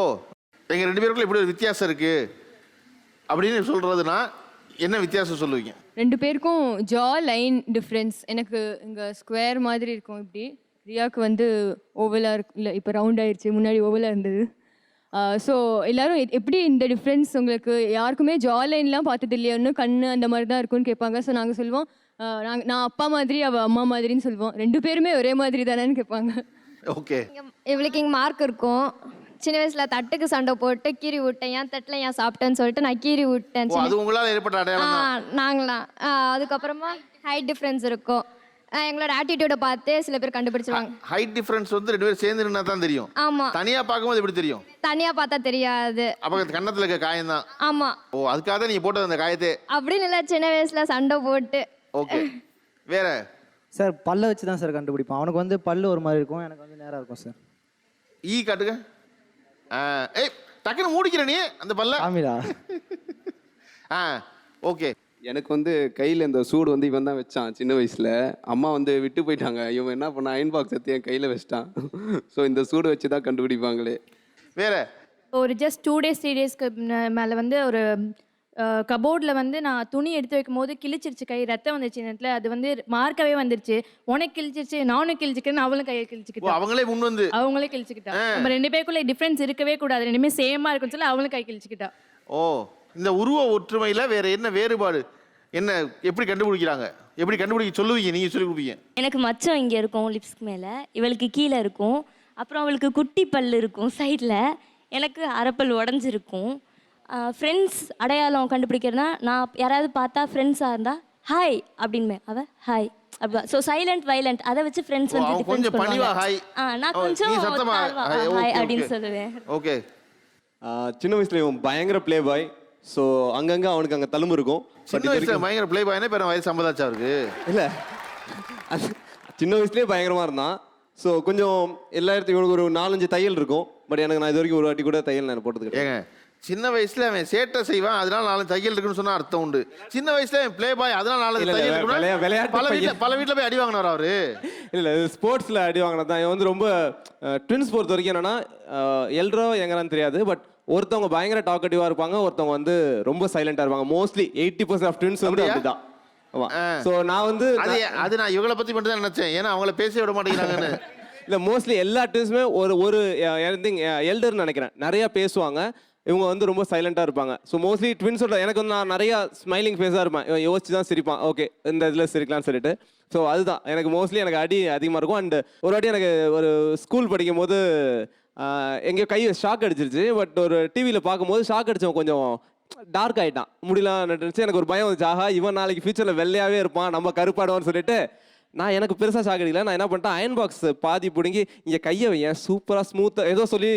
எங்கள் 2 பேருக்குள்ள இப்படி ஒரு வித்தியாசம் இருக்கு அப்படின்னு சொல்றதுன்னா என்ன வித்தியாசம் சொல்லுவீங்க? 2 பேருக்கும் ஜா லைன் டிஃப்ரென்ஸ். எனக்கு இங்கே ஸ்கொயர் மாதிரி இருக்கும், இப்படி ரியாவுக்கு வந்து ஓவலாக இருக்கும். இல்லை, இப்போ ரவுண்ட் ஆயிடுச்சு, முன்னாடி ஓவலாக இருந்தது. ஸோ எல்லோரும் எப்படி இந்த டிஃப்ரென்ஸ் உங்களுக்கு யாருக்குமே ஜா லைன்லாம் பார்த்தது இல்லையா, இன்னும் கண் அந்த மாதிரி தான் இருக்கும்னு கேட்பாங்க. ஸோ நாங்கள் சொல்லுவோம் நான் அப்பா மாதிரி அவள் அம்மா மாதிரின்னு சொல்லுவோம். 2 பேருமே ஒரே மாதிரி தானேன்னு கேட்பாங்க. ஓகே. இவளுக்கு இங்கே மார்க் இருக்கும். சின்ன வயசுல தட்டுக்கு சண்டை போட்டு கீறி விட்டேன், ஏன் தட்டில் ஏன் சாப்பிட்டேன்னு சொல்லிட்டு நான் கீறி விட்டேன். அது உங்களால் ஏற்பட்ட அடையாளம்? நாங்களாம். அதுக்கப்புறமா ஹைட் டிஃப்ரென்ஸ் இருக்கும். எங்களோட ஆட்டிடியூட பார்த்து சில பேர் கண்டுபிடிச்சிருவாங்க. ஹைட் டிஃபரன்ஸ் வந்து 2 பேரும் சேர்ந்து நின்னா தான் தெரியும். ஆமா. தனியா பார்க்கும்போது எப்படி தெரியும்? தனியா பார்த்தா தெரியாது. அப்ப கண்ணத்துல இருக்க காயம் தான். ஆமா. ஓ, அதுக்காக தான் நீங்க போட்டது அந்த காயத்தை? அப்படின்னு இல்லை, சின்ன வயசுல சண்டை போட்டு. ஓகே. வேற சார் பல்ல வச்சு தான் சார் கண்டுபிடிப்பான். அவனுக்கு வந்து பல்லு ஒரு மாதிரி இருக்கும், எனக்கு வந்து நேரா இருக்கும் சார். ஈ காட்டுங்க. ஏய், டக்குன்னு மூடிக்கிற நீ அந்த பல்ல. ஆமிடா. ஓகே. எனக்கு வந்து கையில் இந்த சூடு வந்து இவன் தான் வச்சான் சின்ன வயசில். அம்மா வந்து விட்டு போயிட்டாங்க. இவன் என்ன பண்ண அயன் பாக்ஸ் எடுத்து என் கையில் வச்சிட்டான். ஸோ இந்த சூடு வச்சு தான் கண்டுபிடிப்பாங்களே. வேற ஒரு ஜஸ்ட் 2 days 3 daysக்கு மேலே வந்து ஒரு கபோர்டில் வந்து நான் துணி எடுத்து வைக்கும் போது கிழிச்சிருச்சு, கை ரத்தம் வந்துச்சு நேரத்தில். அது வந்து மார்க்கவே வந்துருச்சு. உனக்கு கிழிச்சிருச்சு, நானும் கிழிச்சிக்கிறேன், அவளும் கையை கிழிச்சிக்கிட்டா. அவங்களே முன் வந்து அவங்களே கிழிச்சிக்கிட்டா. நம்ம 2 பேருக்குள்ள டிஃப்ரென்ஸ் இருக்கவே கூடாது, 2மே சேமாக இருக்குன்னு சொல்லி அவளும் கை கிழிச்சிக்கிட்டா. ஓ, இந்த உருவ ஒற்றுமையில் வேற என்ன வேறுபாடு? என்ன எப்படி கண்டுபிடிக்கிறாங்க? எப்படி கண்டுபிடிக்க சொல்லுவீங்க? நீங்கள் சொல்லி கொடுப்பீங்க. எனக்கு மச்சம் இங்கே இருக்கும் லிப்ஸ்க்கு மேலே, இவளுக்கு கீழே இருக்கும். அப்புறம் அவளுக்கு குட்டி பல் இருக்கும் சைடில், எனக்கு அரைப்பல் உடஞ்சிருக்கும். ஃப்ரெண்ட்ஸ் அடையாளம் கண்டுபிடிக்கிறதுனா நான் யாராவது பார்த்தா ஃப்ரெண்ட்ஸாக இருந்தால் ஹாய் அப்படின்னு ஹாய் அப்படிதான். ஸோ சைலண்ட் வைலண்ட் அதை வச்சு ஃப்ரெண்ட்ஸ் வந்து கொஞ்சம் பணிவா ஹாய், நான் கொஞ்சம் ஹாய் அப்படின்னு சொல்லுவேன். ஓகே. சின்ன வயசுல இவன் பயங்கர ப்ளே பாய். ஸோ அங்கங்கே அவனுக்கு அங்கே தழும்பு இருக்கும். சின்ன வயசுல பயங்கர ப்ளே பாய்னா இப்போ வயசு 50 ஆச்சா இருக்கு? இல்லை, சின்ன வயசுலேயே பயங்கரமாக இருந்தான். ஸோ கொஞ்சம் எல்லா இடத்துக்கும் இவனுக்கு ஒரு 4-5 தையல் இருக்கும். பட் எனக்கு நான் இது வரைக்கும் ஒரு வாட்டி கூட தையல் நான் போட்டது ஏங்க சின்ன வயசுல அவன் சேட்டை செய்வான், அதனால 4 தையல் இருக்குன்னு சொன்னா அர்த்தம் உண்டு. சின்ன வயசுல அவன் ப்ளே பாய், அதனால 4 தையல் இருக்கு. பல வீட்டில் போய் அடி வாங்கினார் அவரு. இல்லை, ஸ்போர்ட்ஸில் அடி வாங்கினது தான். இவன் வந்து ரொம்ப ட்வின்ஸ் பொறுத்த வரைக்கும் என்னன்னா எல்ரோ எங்கன்னு தெரியாது. பட் ஒருத்தவங்க பயங்கர டாக்கட்டிவாக இருப்பாங்க, ஒருத்தவங்க வந்து ரொம்ப சைலண்டாக இருப்பாங்க. மோஸ்ட்லி 80% ஆஃப் ட்வின்ஸ் வந்து அப்படிதான். ஸோ நான் வந்து அது நான் இவங்களை பற்றி மட்டும் தான் நினச்சேன், ஏன்னா அவங்கள பேச விட மாட்டேங்கிறாங்கன்னு. இல்லை, மோஸ்ட்லி எல்லா ட்வின்ஸுமே ஒரு எல்டர்னு நினைக்கிறேன், நிறையா பேசுவாங்க. இவங்க வந்து ரொம்ப சைலண்டாக இருப்பாங்க. ஸோ மோஸ்ட்லி ட்வின்ஸோட எனக்கு வந்து நான் நிறையா ஸ்மைலிங் ஃபேஸாக இருப்பேன். இவன் யோசிச்சு தான் சிரிப்பான், ஓகே இந்த இதில் சிரிக்கலாம்னு சொல்லிட்டு. ஸோ அதுதான் எனக்கு மோஸ்ட்லி எனக்கு அடி அதிகமாக இருக்கும். அண்ட் ஒரு வாட்டி எனக்கு ஒரு ஸ்கூல் படிக்கும் போது எங்கேயோ கை ஷாக் அடிச்சிருச்சு. பட் ஒரு டிவியில் பார்க்கும்போது ஷாக் அடித்தவன் கொஞ்சம் டார்க் ஆகிட்டான், முடியலாம் நட்டுருச்சு. எனக்கு ஒரு பயம் வந்துச்சு, ஆஹா இவன் நாளைக்கு ஃபியூச்சரில் வெள்ளையாகவே இருப்பான், நம்ம கருப்பாடுவான்னு சொல்லிட்டு நான் எனக்கு பெருசாக ஷாக் அடிக்கல. நான் என்ன பண்ணிட்டேன், அயன் பாக்ஸ் பாதி பிடுங்கி இங்கே கையை வையன் சூப்பராக ஸ்மூத்தாக ஏதோ சொல்லி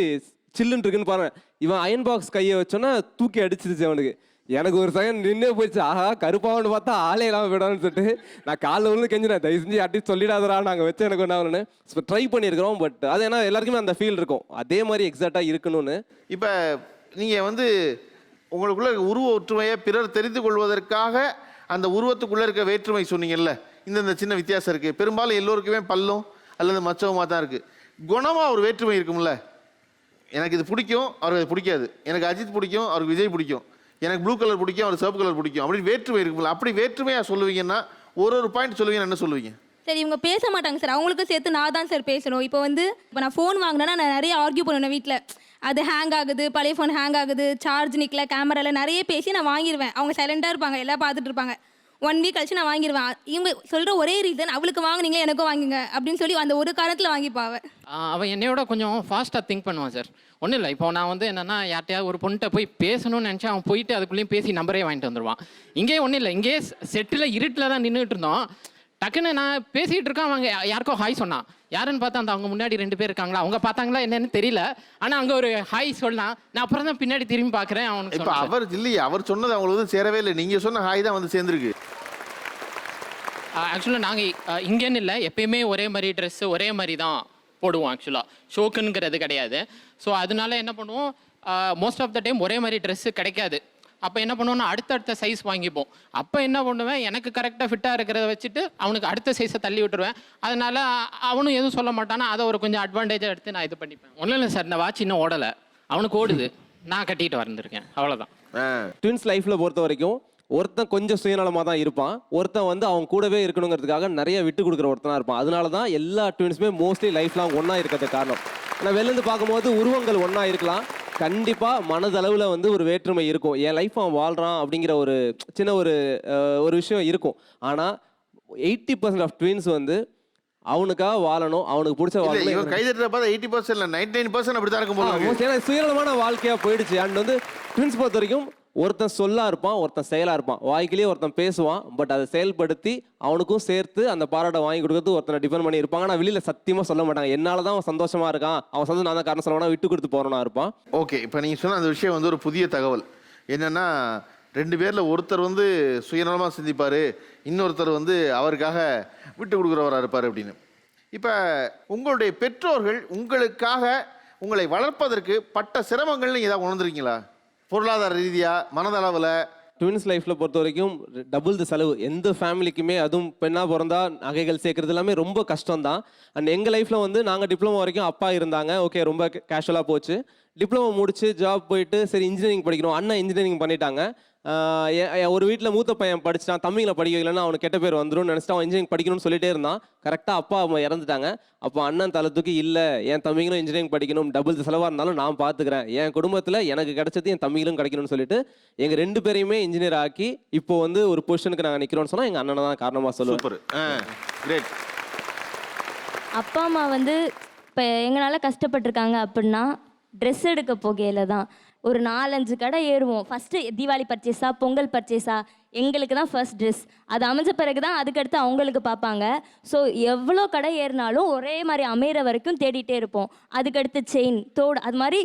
சில்லுன்னு இருக்குன்னு பாருங்க. இவன் அயன் பாக்ஸ் கையை வச்சோன்னா தூக்கி அடிச்சிருச்சு அவனுக்கு. எனக்கு ஒரு செகண்ட் நின்னே போயிடுச்சு, ஆஹா கருப்பாவன்னு பார்த்தா ஆளே இல்லாமல் விடான்னு சொல்லிட்டு நான் காலைல ஒன்று கெஞ்சினேன், தயவு செஞ்சு அட்லீஸ்ட் சொல்லிடாதரா நாங்கள் வச்சு எனக்கு ஒன்றாகணுன்னு. ஸோ ட்ரை பண்ணியிருக்கிறோம். பட் அது ஏன்னா எல்லாருக்குமே அந்த ஃபீல் இருக்கும், அதே மாதிரி எக்ஸாக்டாக இருக்கணும்னு. இப்போ நீங்கள் வந்து உங்களுக்குள்ள உருவ ஒற்றுமையை பிறர் தெரிந்து கொள்வதற்காக அந்த உருவத்துக்குள்ளே இருக்க வேற்றுமை சொன்னீங்கல்ல, இந்த சின்ன வித்தியாசம் இருக்குது. பெரும்பாலும் எல்லோருக்குமே பல்லும் அல்லது மச்சவமாக தான் இருக்குது. குணமாக ஒரு வேற்றுமை இருக்கும்ல, எனக்கு இது பிடிக்கும் அவருக்கு அது பிடிக்காது, எனக்கு அஜித் பிடிக்கும் அவருக்கு விஜய் பிடிக்கும், எனக்கு ப்ளூ கலர் பிடிக்கும் அவருக்கு சிவப்பு கலர் பிடிக்கும், அப்படி வேற்றுமை இருக்கும்ல. அப்படி வேற்றுமையாக சொல்லுவீங்கன்னா ஒரு பாயிண்ட் சொல்லுவீங்கன்னா என்ன சொல்லுவீங்க? சரி, இவங்க பேச மாட்டாங்க சார், அவங்களுக்கும் சேர்த்து நான் தான் சார் பேசணும். இப்போ நான் ஃபோன் வாங்கினேன்னா நான் நிறைய ஆர்கியூ பண்ணுவேன் வீட்டில். அது ஹேங் ஆகுது, பழைய ஃபோன் ஹேங் ஆகுது, சார்ஜ் நிற்கல, கேமராவில் நிறைய பேசி நான் வாங்கிடுவேன். அவங்க சைலண்டாக இருப்பாங்க, எல்லாம் பார்த்துட்டு இருப்பாங்க. 1 வீக் கழிச்சு நான் வாங்கிடுவேன். இவங்க சொல்கிற ஒரே ரீசன், அவளுக்கு வாங்கினீங்களே எனக்கும் வாங்குங்க அப்படின்னு சொல்லி அந்த ஒரு காரணத்தில் வாங்கிப்பாவ. அவன் என்னையோட கொஞ்சம் ஃபாஸ்ட்டாக திங்க் பண்ணுவான் சார். ஒன்றும் இல்லை, இப்போ நான் வந்து என்னென்னா யார்ட்டையாவது ஒரு பொண்ணுகிட்ட போய் பேசணும்னு நினச்சா அவன் போயிட்டு அதுக்குள்ளேயும் பேசி நம்பரே வாங்கிட்டு வந்துடுவான். இங்கே ஒன்றும் இல்லை, இங்கே செட்டில் இருட்டில் தான் நின்றுட்டு இருந்தோம். டக்குன்னு நான் பேசிகிட்டு இருக்கேன், அவங்க யாருக்கோ ஹாய் சொன்னான். யாருன்னு பார்த்தா அந்த அவங்க முன்னாடி 2 பேர் இருக்காங்களா, அவங்க பார்த்தாங்களா என்னன்னு தெரியல. ஆனால் அங்கே ஒரு ஹாய் சொன்னான். நான் அப்புறம் தான் பின்னாடி திரும்பி பார்க்குறேன். அவனுக்கு இப்போ அவர் இல்லையே, அவர் சொன்னது அவங்களுக்கு வந்து சேரவே இல்லை, நீங்கள் சொன்ன ஹாய் தான் வந்து சேர்ந்துருக்கு. ஆக்சுவலாக நாங்கள் இங்கேன்னு இல்லை, எப்பயுமே ஒரே மாதிரி ட்ரெஸ்ஸு ஒரே மாதிரி தான் போடுவோம். ஆக்சுவலாக ஷோக்குங்கிறது கிடையாது. ஸோ அதனால என்ன பண்ணுவோம், மோஸ்ட் ஆஃப் த டைம் ஒரே மாதிரி ட்ரெஸ்ஸு கிடைக்காது. அப்போ என்ன பண்ணுவோம்னா அடுத்தடுத்த சைஸ் வாங்கிப்போம். அப்போ என்ன பண்ணுவேன், எனக்கு கரெக்டாக ஃபிட்டாக இருக்கிறத வச்சுட்டு அவனுக்கு அடுத்த சைஸை தள்ளி விட்டுருவேன். அதனால் அவனும் எதுவும் சொல்ல மாட்டானா, அதை ஒரு கொஞ்சம் அட்வான்டேஜாக எடுத்து நான் இது பண்ணிப்பேன். ஒன்றும் இல்லை சார், இந்த வாட்ச் இன்னும் ஓடலை, அவனுக்கு ஓடுது, நான் கட்டிட்டு வந்திருக்கேன், அவ்வளோதான். ட்வின்ஸ் லைஃப்பில் பொறுத்த வரைக்கும் ஒருத்தன் கொஞ்சம் சுயநலமாக தான் இருப்பான், ஒருத்தன் வந்து அவன் கூடவே இருக்கணுங்கிறதுக்காக நிறைய விட்டு கொடுக்குற ஒருத்தனாக இருப்பான். அதனால தான் எல்லா ட்வின்ஸுமே மோஸ்ட்லி லைஃப் லாங் ஒன்றா இருக்கிறதுக்கு காரணம். ஆனால் வெளிலேருந்து பார்க்கும்போது உருவங்கள் ஒன்றா இருக்கலாம், கண்டிப்பாக மனதளவில் வந்து ஒரு வேற்றுமை இருக்கும். என் லைஃப் அவன் வாழ்கிறான் அப்படிங்கிற ஒரு சின்ன ஒரு விஷயம் இருக்கும். ஆனால் 80% ஆஃப் ட்வின்ஸ் வந்து அவனுக்காக வாழணும், அவனுக்கு பிடிச்ச வாழணும். கைதட்டல பார்த்தா 80% இல்லை 99% அப்படி தான் இருக்கும் போது. ஏன்னா சுயநலமான வாழ்க்கையாக போயிடுச்சு. அண்ட் வந்து ட்வின்ஸ் பொறுத்த வரைக்கும் ஒருத்தன் சொல்லாக இருப்பான், ஒருத்தன் செயலாக இருப்பான். வாய்க்கிலேயே ஒருத்தன் பேசுவான், பட் அதை செயல்படுத்தி அவனுக்கும் சேர்த்து அந்த பாராட்டை வாங்கி கொடுக்கறது ஒருத்தனை டிபெண்ட் பண்ணி இருப்பாங்க. ஆனால் வெளியில் சத்தியமாக சொல்ல மாட்டாங்க, என்னால் தான் அவன் சந்தோஷமாக இருக்கான், அவன் சந்தோஷம் நான் தான் காரணம் சொல்லுவானா, விட்டு கொடுத்து போகிறவனா இருப்பான். ஓகே, இப்போ நீங்கள் சொன்ன அந்த விஷயம் வந்து ஒரு புதிய தகவல் என்னென்னா, 2 பேரில் ஒருத்தர் வந்து சுயநலமாக சிந்திப்பார், இன்னொருத்தர் வந்து அவருக்காக விட்டு கொடுக்குறவராக இருப்பார் அப்படின்னு. இப்போ உங்களுடைய பெற்றோர்கள் உங்களுக்காக உங்களை வளர்ப்பதற்கு பட்ட சிரமங்கள் நீங்கள் ஏதாவது உணர்ந்துருக்கீங்களா? பொருளாதார ரீதியாக, மனதளவில்? ட்வின்ஸ் லைஃப்பில் பொறுத்த வரைக்கும் டபுள் த செலவு. எந்த ஃபேமிலிக்குமே, அதுவும் பெண்ணாக பிறந்தா நகைகள் சேர்க்குறது எல்லாமே ரொம்ப கஷ்டம் தான். அண்ட் எங்கள் லைஃப்பில் வந்து நாங்கள் டிப்ளமோ வரைக்கும் அப்பா இருந்தாங்க, ஓகே ரொம்ப கேஷுவலாக போச்சு. டிப்ளமோ முடிச்சு ஜாப் போயிட்டு சரி இன்ஜினியரிங் படிக்கணும், அண்ணா இன்ஜினியரிங் பண்ணிட்டாங்க. ஒரு வீட்டில் மூத்த பையன் படிச்சிட்டான், தம்பிங்களை படிக்க வைக்கலன்னா அவனுக்கு கெட்ட பேர் வந்துடும் நினச்சிட்டு அவன் இன்ஜினியரிங் படிக்கணும்னு சொல்லிட்டே இருந்தான். கரெக்டாக அப்பா அம்மா இறந்துட்டாங்க. அப்போ அண்ணன் தலை தூக்கி இல்லை என் தம்பிங்களும் இன்ஜினியரிங் படிக்கணும், டபுள் செலவாக இருந்தாலும் நான் பார்த்துக்கிறேன், என் குடும்பத்தில் எனக்கு கிடைச்சது என் தம்பிகளும் கிடைக்கணும்னு சொல்லிட்டு எங்கள் 2 பேரையுமே இன்ஜினியர் ஆக்கி இப்போ வந்து ஒரு பொசிஷனுக்கு நாங்கள் நிற்கிறோம்னு சொன்னால் எங்கள் அண்ணனை தான் காரணமாக சொல்லுவேன். கிரேட். அப்பா அம்மா வந்து இப்போ எங்களால் கஷ்டப்பட்டிருக்காங்க அப்படின்னா ட்ரெஸ் எடுக்க போகையில் தான் ஒரு 4-5 கடை ஏறுவோம். ஃபஸ்ட்டு தீபாவளி பர்ச்சேஸா, பொங்கல் பர்ச்சேஸா, எங்களுக்கு தான் ஃபர்ஸ்ட் ட்ரெஸ். அது அமைஞ்ச பிறகு தான் அதுக்கடுத்து அவங்களுக்கு பார்ப்பாங்க. ஸோ எவ்வளோ கடை ஏறினாலும் ஒரே மாதிரி அமையிற வரைக்கும் தேடிட்டே இருப்போம். அதுக்கடுத்து செயின், தோடு, அது மாதிரி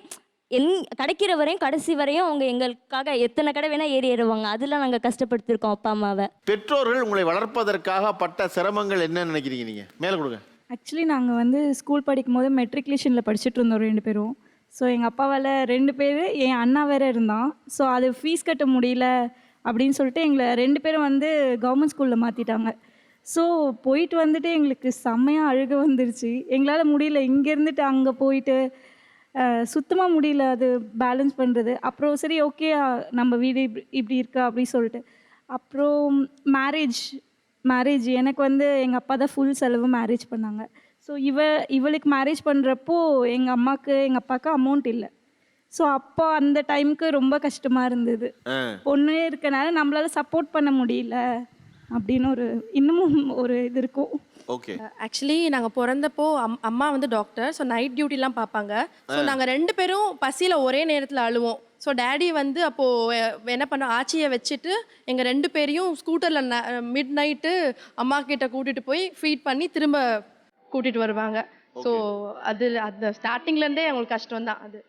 கிடைக்கிற வரையும் கடைசி வரையும் அவங்க எங்களுக்காக எத்தனை கடை வேணால் ஏறுவாங்க. அதெல்லாம் நாங்கள் கஷ்டப்படுத்திருக்கோம் அப்பா அம்மாவை. பெற்றோர்கள் உங்களை வளர்ப்பதற்காக பட்ட சிரமங்கள் என்ன நினைக்கிறீங்க நீங்கள்? மேலே கொடுங்க. ஆக்சுவலி நாங்கள் வந்து ஸ்கூல் படிக்கும் போது மெட்ரிகுலேஷனில் படிச்சுட்டு இருந்தோம் 2 பேரும். ஸோ எங்கள் அப்பாவால் 2 பேர், என் அண்ணா வேறு இருந்தான். ஸோ அது ஃபீஸ் கட்ட முடியல அப்படின்னு சொல்லிட்டு எங்களை 2 பேரும் வந்து கவர்மெண்ட் ஸ்கூலில் மாற்றிட்டாங்க. ஸோ போயிட்டு வந்துட்டு எங்களுக்கு செம்மையாக அழுக வந்துருச்சு. எங்களால் முடியல, இங்கே இருந்துட்டு அங்கே போயிட்டு சுத்தமாக முடியல அது பேலன்ஸ் பண்ணுறது. அப்புறம் சரி ஓகே நம்ம வீடு இப்படி இருக்கா அப்படின்னு சொல்லிட்டு அப்புறம் மேரேஜ் எனக்கு வந்து எங்கள் அப்பா தான் ஃபுல் செலவு மேரேஜ் பண்ணாங்க. ஸோ இவளுக்கு மேரேஜ் பண்ணுறப்போ எங்கள் அப்பாவுக்கு அமௌண்ட் இல்லை. ஸோ அப்போ அந்த டைமுக்கு ரொம்ப கஷ்டமாக இருந்தது. பொண்ணு இருக்கனால நம்மளால சப்போர்ட் பண்ண முடியல அப்படின்னு இன்னமும் ஒரு இது இருக்கும். ஓகே. ஆக்சுவலி நாங்கள் பிறந்தப்போ அம்மா வந்து டாக்டர். ஸோ நைட் டியூட்டிலாம் பார்ப்பாங்க. ஸோ நாங்கள் 2 பேரும் பசியில் ஒரே நேரத்தில் அழுவோம். ஸோ டேடி வந்து அப்போது என்ன பண்ண, ஆச்சியை வச்சுட்டு எங்கள் 2 பேரையும் ஸ்கூட்டரில் மிட் நைட்டு அம்மா கிட்ட கூட்டிகிட்டு போய் ஃபீட் பண்ணி திரும்ப கூட்டிகிட்டு வருவாங்க. ஸோ அது அந்த ஸ்டார்டிங்லேருந்தே அவங்களுக்கு கஷ்டம் தான் அது.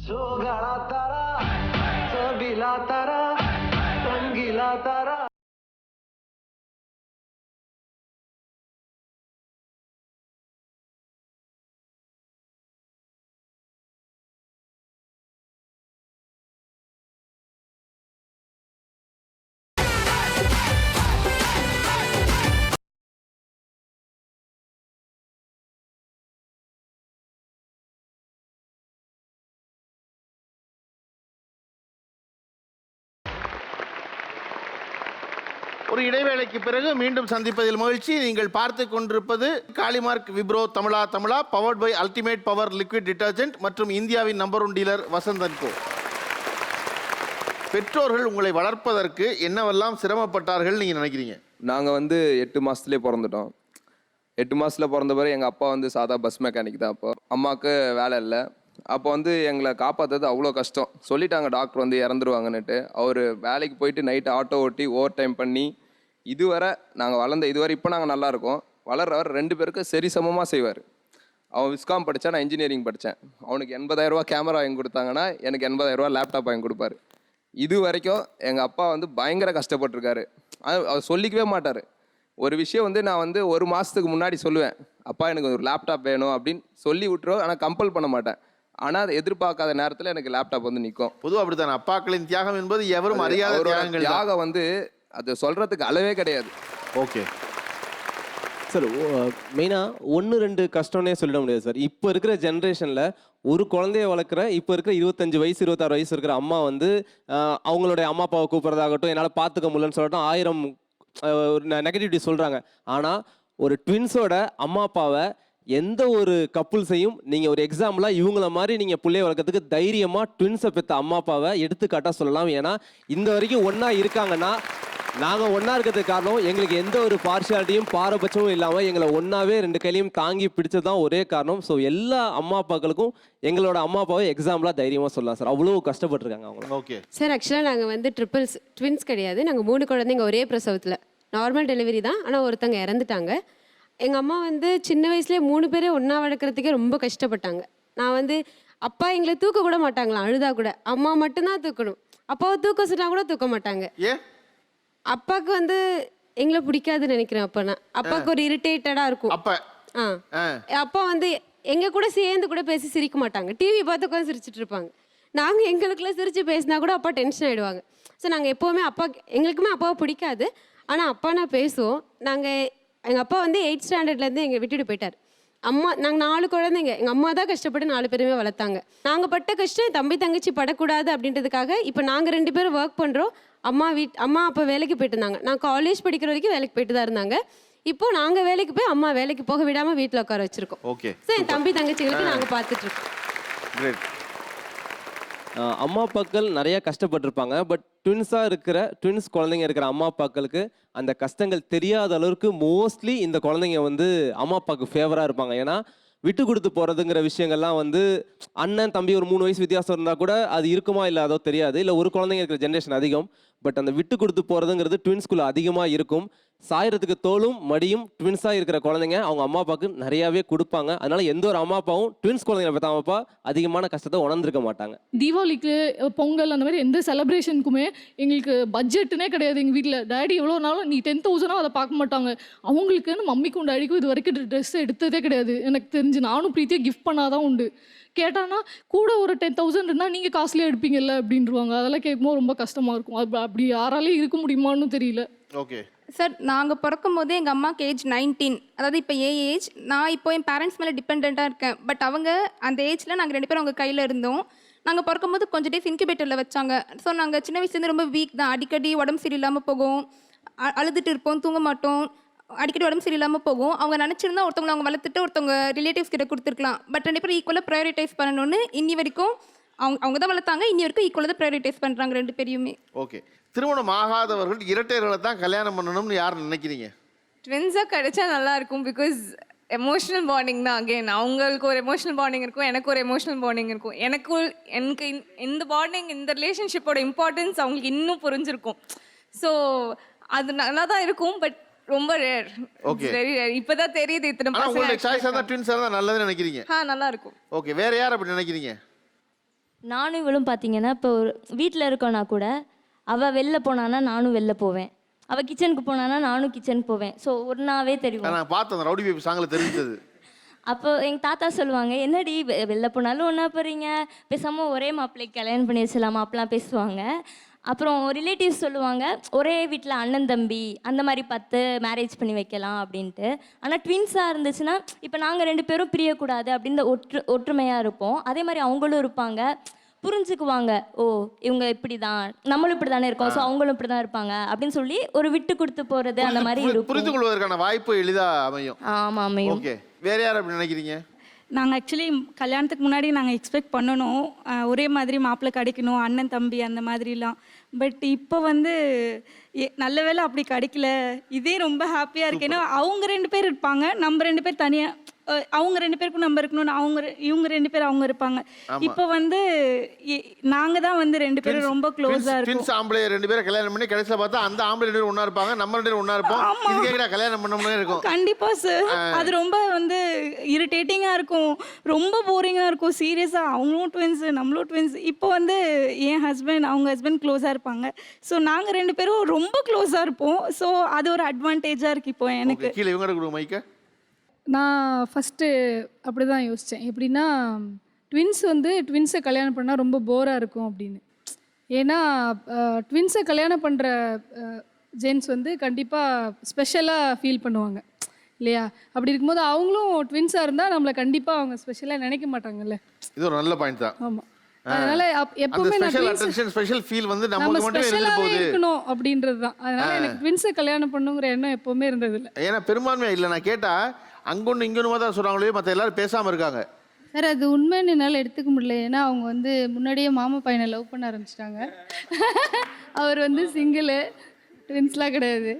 सोगळा तारा चवीला तारा रंगीला तारा. ஒரு இடைவேளைக்கு பிறகு மீண்டும் சந்திப்பதில் மகிழ்ச்சி. நீங்கள் பார்த்து கொண்டிருப்பது Kalimark Wipro Tamizha powered by ultimate power liquid detergent மற்றும் இந்தியாவின் நம்பர் 1 டீலர் வசந்தன் கோ. பெற்றோர்கள் உங்களை வளர்ப்பதற்கு என்னவெல்லாம் சிரமப்பட்டார்கள் நீங்கள் நினைக்கிறீங்க? நாங்கள் வந்து 8 மாதத்துலேயே பிறந்துட்டோம். 8 மாதத்தில் பிறந்த பிறகு எங்கள் அப்பா வந்து சாதா பஸ் மெக்கானிக் தான். அப்போ அம்மாவுக்கு வேலை இல்லை. அப்போ வந்து எங்களை காப்பாற்றுறது அவ்வளோ கஷ்டம். சொல்லிட்டாங்க டாக்டர் வந்து இறந்துருவாங்கன்னுட்டு. அவர் வேலைக்கு போயிட்டு நைட்டு ஆட்டோ ஓட்டி ஓவர் டைம் பண்ணி இதுவரை நாங்கள் வளர்ந்த இதுவரை இப்போ நாங்கள் நல்லாயிருக்கோம். வளர்றவர் 2 பேருக்கும் சரி சமமாக செய்வார். அவன் விஸ்காம் படித்தான், நான் இன்ஜினியரிங் படித்தேன். அவனுக்கு 80,000 கேமரா வாங்கி கொடுத்தாங்கன்னா எனக்கு 80,000 லேப்டாப் வாங்கி கொடுப்பாரு. இது வரைக்கும் எங்கள் அப்பா வந்து பயங்கர கஷ்டப்பட்டிருக்காரு. அவர் சொல்லிக்கவே மாட்டார். ஒரு விஷயம் வந்து நான் வந்து 1 மாதத்துக்கு முன்னாடி சொல்லுவேன், அப்பா எனக்கு ஒரு லேப்டாப் வேணும் அப்படின்னு சொல்லி விட்டுருவோம். ஆனால் கம்பல் பண்ண மாட்டேன். ஆனால் அதை எதிர்பார்க்காத நேரத்தில் எனக்கு லேப்டாப் வந்து நிற்கும். பொதுவாக அப்படித்தான். அப்பாக்களின் தியாகம் என்பது எவரும் அறியாத தியாகம் வந்து அது சொல்கிறதுக்கு அளவே கிடையாது. ஓகே சார், மெயினாக 1-2 கஷ்டம்னே சொல்லிட முடியாது சார். இப்போ இருக்கிற ஜென்ரேஷனில் ஒரு குழந்தைய வளர்க்குற இப்போ இருக்கிற 25 வயசு 26 வயசு இருக்கிற அம்மா வந்து அவங்களுடைய அம்மா அப்பாவை கூப்பிட்றதாகட்டும், என்னால் பார்த்துக்க முடியலன்னு சொல்லட்டும் 1000 நெகட்டிவிட்டி சொல்கிறாங்க. ஆனால் ஒரு ட்வின்ஸோட அம்மா அப்பாவை எந்த ஒரு கப்புள்ஸையும் நீங்கள் ஒரு எக்ஸாம்பிளாக இவங்கள மாதிரி நீங்கள் பிள்ளைய வளர்க்கறதுக்கு தைரியமாக ட்வின்ஸை பெற்ற அம்மா அப்பாவை எடுத்துக்காட்டாக சொல்லலாம். ஏன்னா இந்த வரைக்கும் ஒன்றா இருக்காங்கன்னா நாங்கள் ஒன்றா இருக்கிறதுக்கு காரணம் எங்களுக்கு எந்த ஒரு பார்ஷியாலிட்டியும் பாரபட்சமும் இல்லாமல் எங்களை ஒன்றாவே 2 கையிலையும் தாங்கி பிடிச்சது தான் ஒரே காரணம். ஸோ எல்லா அம்மா அப்பாக்களுக்கும் எங்களோட அம்மா அப்பாவை எக்ஸாம்பிளாக தைரியமாக சொல்லலாம் சார். அவ்வளோ கஷ்டப்பட்டுருக்காங்க அவங்க. ஓகே சார், ஆக்சுவலாக நாங்கள் வந்து ட்வின்ஸ் கிடையாது. நாங்கள் 3 குழந்தைங்க ஒரே பிரசவத்தில். நார்மல் டெலிவரி தான், ஆனால் ஒருத்தங்க இறந்துட்டாங்க. எங்கள் அம்மா வந்து சின்ன வயசுலேயே 3 பேரே ஒன்றா வளர்க்குறதுக்கே ரொம்ப கஷ்டப்பட்டாங்க. நான் வந்து அப்பா எங்களை தூக்க கூட மாட்டாங்களாம், அழுதா கூட. அம்மா மட்டும்தான் தூக்கணும். அப்பாவை தூக்க சொன்னா கூட தூக்க மாட்டாங்க. ஏன்? அப்பாவுக்கு வந்து எங்களை பிடிக்காதுன்னு நினைக்கிறேன். அப்போனா அப்பாவுக்கு ஒரு இரிட்டேட்டடாக இருக்கும். அப்பா வந்து எங்கள் கூட சேர்ந்து கூட பேசி சிரிக்க மாட்டாங்க. டிவி பார்த்து உட்காந்து சிரிச்சிட்டு இருப்பாங்க. நாங்கள் எங்களுக்குள்ள சிரித்து பேசினா கூட அப்பா டென்ஷன் ஆகிடுவாங்க. ஸோ நாங்கள் எப்போவுமே எங்களுக்குமே அப்பாவை பிடிக்காது. ஆனால் அப்பா நான் பேசுவோம். எங்கள் அப்பா வந்து 8th ஸ்டாண்டர்ட்லேருந்து எங்களை விட்டுட்டு போயிட்டார். நாங்கள் 4 குழந்தைங்க. எங்கள் அம்மா தான் கஷ்டப்பட்டு 4 பேருமே வளர்த்தாங்க. நாங்கள் பட்ட கஷ்டம் என் தம்பி தங்கச்சி படக்கூடாது அப்படின்றதுக்காக இப்போ நாங்கள் 2 பேரும் ஒர்க் பண்ணுறோம். அம்மா அப்போ வேலைக்கு போயிட்டு இருந்தாங்க. நான் காலேஜ் படிக்கிற வரைக்கும் வேலைக்கு போயிட்டு தான் இருந்தாங்க. இப்போ நாங்கள் வேலைக்கு போய் அம்மா வேலைக்கு போக விடாமல் வீட்டில் உட்கார வச்சுருக்கோம். ஓகே. ஸோ என் தம்பி தங்கச்சிகளுக்கு நாங்கள் பார்த்துட்ருக்கோம். அம்மா அப்பாக்கள் நிறைய கஷ்டப்பட்டிருப்பாங்க. பட் ட்வின்ஸ் குழந்தைங்க இருக்கிற அம்மா அப்பாக்களுக்கு அந்த கஷ்டங்கள் தெரியாத அளவுக்கு மோஸ்ட்லி இந்த குழந்தைங்க வந்து அம்மா அப்பாவுக்கு ஃபேவராக இருப்பாங்க. ஏன்னா விட்டு கொடுத்து போகிறதுங்கிற விஷயங்கள்லாம் வந்து அண்ணன் தம்பி ஒரு 3 வயசு வித்தியாசம் இருந்தால் கூட அது இருக்குமா இல்லை அதோ தெரியாது. இல்லை ஒரு குழந்தைங்க இருக்கிற ஜென்ரேஷன் அதிகம். பட் அந்த விட்டு கொடுத்து போகிறதுங்கிறது ட்வின்ஸ்குள்ளே அதிகமாக இருக்கும். சாயறதுக்கு தோளும் மடியும் ட்வின்ஸாக இருக்கிற குழந்தைங்க அவங்க அம்மா அப்பாவுக்கு நிறையாவே கொடுப்பாங்க. அதனால எந்த ஒரு அம்மா அப்பாவும் ட்வின்ஸ் குழந்தைங்களை பார்த்தா அம்மா அப்பா அதிகமான கஷ்டத்தை உணர்ந்திருக்க மாட்டாங்க. தீபாவளிக்கு பொங்கல் அந்த மாதிரி எந்த செலிப்ரேஷனுக்குமே எங்களுக்கு பட்ஜெட்டுனே கிடையாது. எங்கள் வீட்டில் டேடி எவ்வளோ நாளும் நீ 10,000 அதை பார்க்க மாட்டாங்க. அவங்களுக்குன்னு மம்மிக்கும் டேடிக்கும் இது வரைக்கும் ட்ரெஸ் எடுத்ததே கிடையாது எனக்கு தெரிஞ்சு. நானும் பிரீத்தியை கிஃப்ட் பண்ணாதான் உண்டு. கேட்டானா கூட ஒரு 10,000 இருந்தால் நீங்கள் காஸ்ட்லியாக எடுப்பீங்கல்ல அப்படின்ருவாங்க. அதெல்லாம் கேட்கும்போது ரொம்ப கஷ்டமாக இருக்கும். அப்படி யாராலையும் இருக்க முடியுமான்னு தெரியல. ஓகே சார், நாங்கள் பிறக்கும் போதே எங்கள் அம்மாவுக்கு ஏஜ் 19, அதாவது இப்போ ஏஜ். நான் இப்போ என் பேரண்ட்ஸ் மேலே டிபெண்ட்டாக இருக்கேன். பட் அவங்க அந்த ஏஜில் நாங்கள் 2 பேரும் அவங்க கையில் இருந்தோம். நாங்கள் பிறக்கும்போது கொஞ்சம் டேஸ் இன்குபேட்டரில் வச்சாங்க. ஸோ நாங்கள் சின்ன வயசுலேருந்து ரொம்ப வீக் தான். அடிக்கடி உடம்பு சரியில்லாமல் போகும், அழுதுட்டு இருப்போம், தூங்க மாட்டோம், அடிக்கடி உடம்பு சரியில்லாமல் போகும். அவங்க நினச்சிருந்தா ஒருத்தவங்களை அவங்க வளர்த்துட்டு ஒருத்தவங்க ரிலேட்டிவ்ஸ் கிட்ட கொடுத்துருக்கலாம். பட் 2 பேரும் ஈக்குவலாக ப்ரையாரிட்டைஸ் பண்ணணும்னு இன்னி வரைக்கும் அவங்க தான் வளர்த்தாங்க. இன்னி வரைக்கும் ஈக்குவலாக தான் ப்ரையாரிட்டைஸ் பண்ணுறாங்க 2 பேரையுமே. ஓகே. திருமணம் ஆகாதவர்கள் இரட்டையர்களை தான் கல்யாணம் பண்ணணும்னு யார் நினைக்கிறீங்க? ட்வின்ஸாக கிடைச்சா நல்லா இருக்கும். பிகாஸ் எமோஷனல் பாண்டிங் தான். அகெயின் அவங்களுக்கு ஒரு எமோஷனல் பாண்டிங் இருக்கும், எனக்கு ஒரு எமோஷனல் பாண்டிங் இருக்கும். எனக்கு இந்த பாண்டிங், இந்த ரிலேஷன்ஷிப்போட இம்பார்ட்டன்ஸ் அவங்களுக்கு இன்னும் புரிஞ்சிருக்கும். ஸோ அது நல்லா தான் இருக்கும். பட் ரொம்ப ரேர். ஓகே. Very rare. இப்போதான் தெரியுது இத்தனை ஆனா உங்களுக்கு சாய்ஸா தான் ட்வின்ஸா தான் நல்லதுன்னு நினைக்கிறீங்க? நல்லா இருக்கும். ஓகே. வேற யார் அப்படி நினைக்கிறீங்க? நானும் இவளும் பார்த்தீங்கன்னா இப்போ ஒரு வீட்டில் இருக்கோன்னா கூட அவள் வெளில போனான்னா நானும் வெளில போவேன், அவள் கிச்சனுக்கு போனான்னா நானும் கிச்சனுக்கு போவேன். ஸோ ஒன்றாவே தெரியும். நான் பார்த்தேன் ரவுடி பேபி சாங்கில் தெரிஞ்சது. அப்போ எங்கள் தாத்தா சொல்லுவாங்க, என்னடி வெளில போனாலும் ஒன்றா போகிறீங்க, பேசாமல் ஒரே மாப்பிள்ளைக்கு கல்யாணம் பண்ணி வச்சிடலாமா அப்படிலாம் பேசுவாங்க. அப்புறம் ரிலேட்டிவ்ஸ் சொல்லுவாங்க, ஒரே வீட்டில் அண்ணன் தம்பி அந்த மாதிரி பார்த்து மேரேஜ் பண்ணி வைக்கலாம் அப்படின்ட்டு. ஆனால் ட்வின்ஸாக இருந்துச்சுன்னா இப்போ நாங்கள் 2 பேரும் பிரியக்கூடாது அப்படின்னு ஒற்றுமையாக இருப்போம். அதே மாதிரி அவங்களும் இருப்பாங்க, புரிஞ்சுக்குவாங்க. ஓ இவங்க இப்படி தான், நம்மளும் இப்படி தானே இருக்கோம், ஸோ அவங்களும் இப்படி தான் இருப்பாங்க அப்படின்னு சொல்லி ஒரு விட்டு கொடுத்து போகிறது அந்த மாதிரி இருக்கும். புரிந்து கொள்வதற்கான வாய்ப்பு எளிதாக அமையும். ஆமாம் அமையும். ஓகே. வேற யார் அப்படி நினைக்கிறீங்க? நாங்கள் ஆக்சுவலி கல்யாணத்துக்கு முன்னாடி நாங்கள் எக்ஸ்பெக்ட் பண்ணணும் ஒரே மாதிரி மாப்பிள்ளை கிடைக்கணும், அண்ணன் தம்பி அந்த மாதிரிலாம். பட் இப்போ வந்து நல்ல வேளை அப்படி கிடைக்கல. இதே ரொம்ப ஹாப்பியாக இருக்கு. ஏன்னா அவங்க 2 பேர் இருப்பாங்க, நம்ம 2 பேர் தனியாக. அவங்க 2 பேருக்கும் நம்ம இருக்கணும்னு இவங்க 2 பேர் அவங்க இருப்பாங்க. இப்போ வந்து நாங்கள் தான் வந்து 2 பேரும் ரொம்ப க்ளோஸாக இருக்கும். ட்வின்ஸ் ஆம்பளை 2 பேரை கல்யாணம் பண்ணி கடைசியில் பார்த்தா அந்த ஆம்பளை 2 பேரும் ஒன்றா இருப்பாங்க, நம்ம 2 பேரும் ஒன்றா இருப்போம். இது கேட்குறா கல்யாணம் பண்ணோம்னே இருக்கும். கண்டிப்பாக சார். அது ரொம்ப வந்து இரிட்டேட்டிங்காக இருக்கும், ரொம்ப போரிங்காக இருக்கும். சீரியஸாக அவங்களும் ட்வின்ஸ், நம்மளும் ட்வின்ஸ். இப்போ வந்து என் ஹஸ்பண்ட் அவங்க ஹஸ்பண்ட் க்ளோஸாக இருப்பாங்க. ஸோ நாங்கள் 2 பேரும் ரொம்ப க்ளோஸாக இருப்போம். ஸோ அது ஒரு அட்வான்டேஜாக இருக்குது இப்போ எனக்கு. கீழே இவங்க கொடுங்க மைக்க. நான் ஃபஸ்ட்டு அப்படி தான் யோசித்தேன். எப்படின்னா ட்வின்ஸை கல்யாணம் பண்ணால் ரொம்ப போராக இருக்கும் அப்படின்னு. ஏன்னா ட்வின்ஸை கல்யாணம் பண்ணுற ஜென்ஸ் வந்து கண்டிப்பாக ஸ்பெஷலாக ஃபீல் பண்ணுவாங்க இல்லையா? அப்படி இருக்கும்போது அவங்களும் ட்வின்ஸாக இருந்தால் நம்மளை கண்டிப்பாக அவங்க ஸ்பெஷலாக நினைக்க மாட்டாங்கல்ல. இது ஒரு நல்ல பாயிண்ட் தான். ஆமாம். அதனால எப்பவுமே ஸ்பெஷல் ஃபீல் வந்து நமக்கு மட்டும் ஸ்பெஷலாவே இருக்கணும் அப்படின்றது தான். அதனால எனக்கு ட்வின்ஸை கல்யாணம் பண்ணுங்கிற எண்ணம் எப்பவுமே இருந்தது இல்லை. ஏன்னா பெரும்பான்மையா இல்லை. நான் கேட்டா அங்கொன்று இங்கொன்னுமா தான் சொல்றாங்களே, மற்ற எல்லாரும் பேசாம இருக்காங்க. சார் அது உண்மைன்னு என்னால் எடுத்துக்க முடியல. ஏன்னா அவங்க முன்னாடியே மாமா பையனை லவ் பண்ண ஆரம்பிச்சிட்டாங்க. அவர் சிங்கிளு. ட்வின்ஸ்லாம் கிடையாது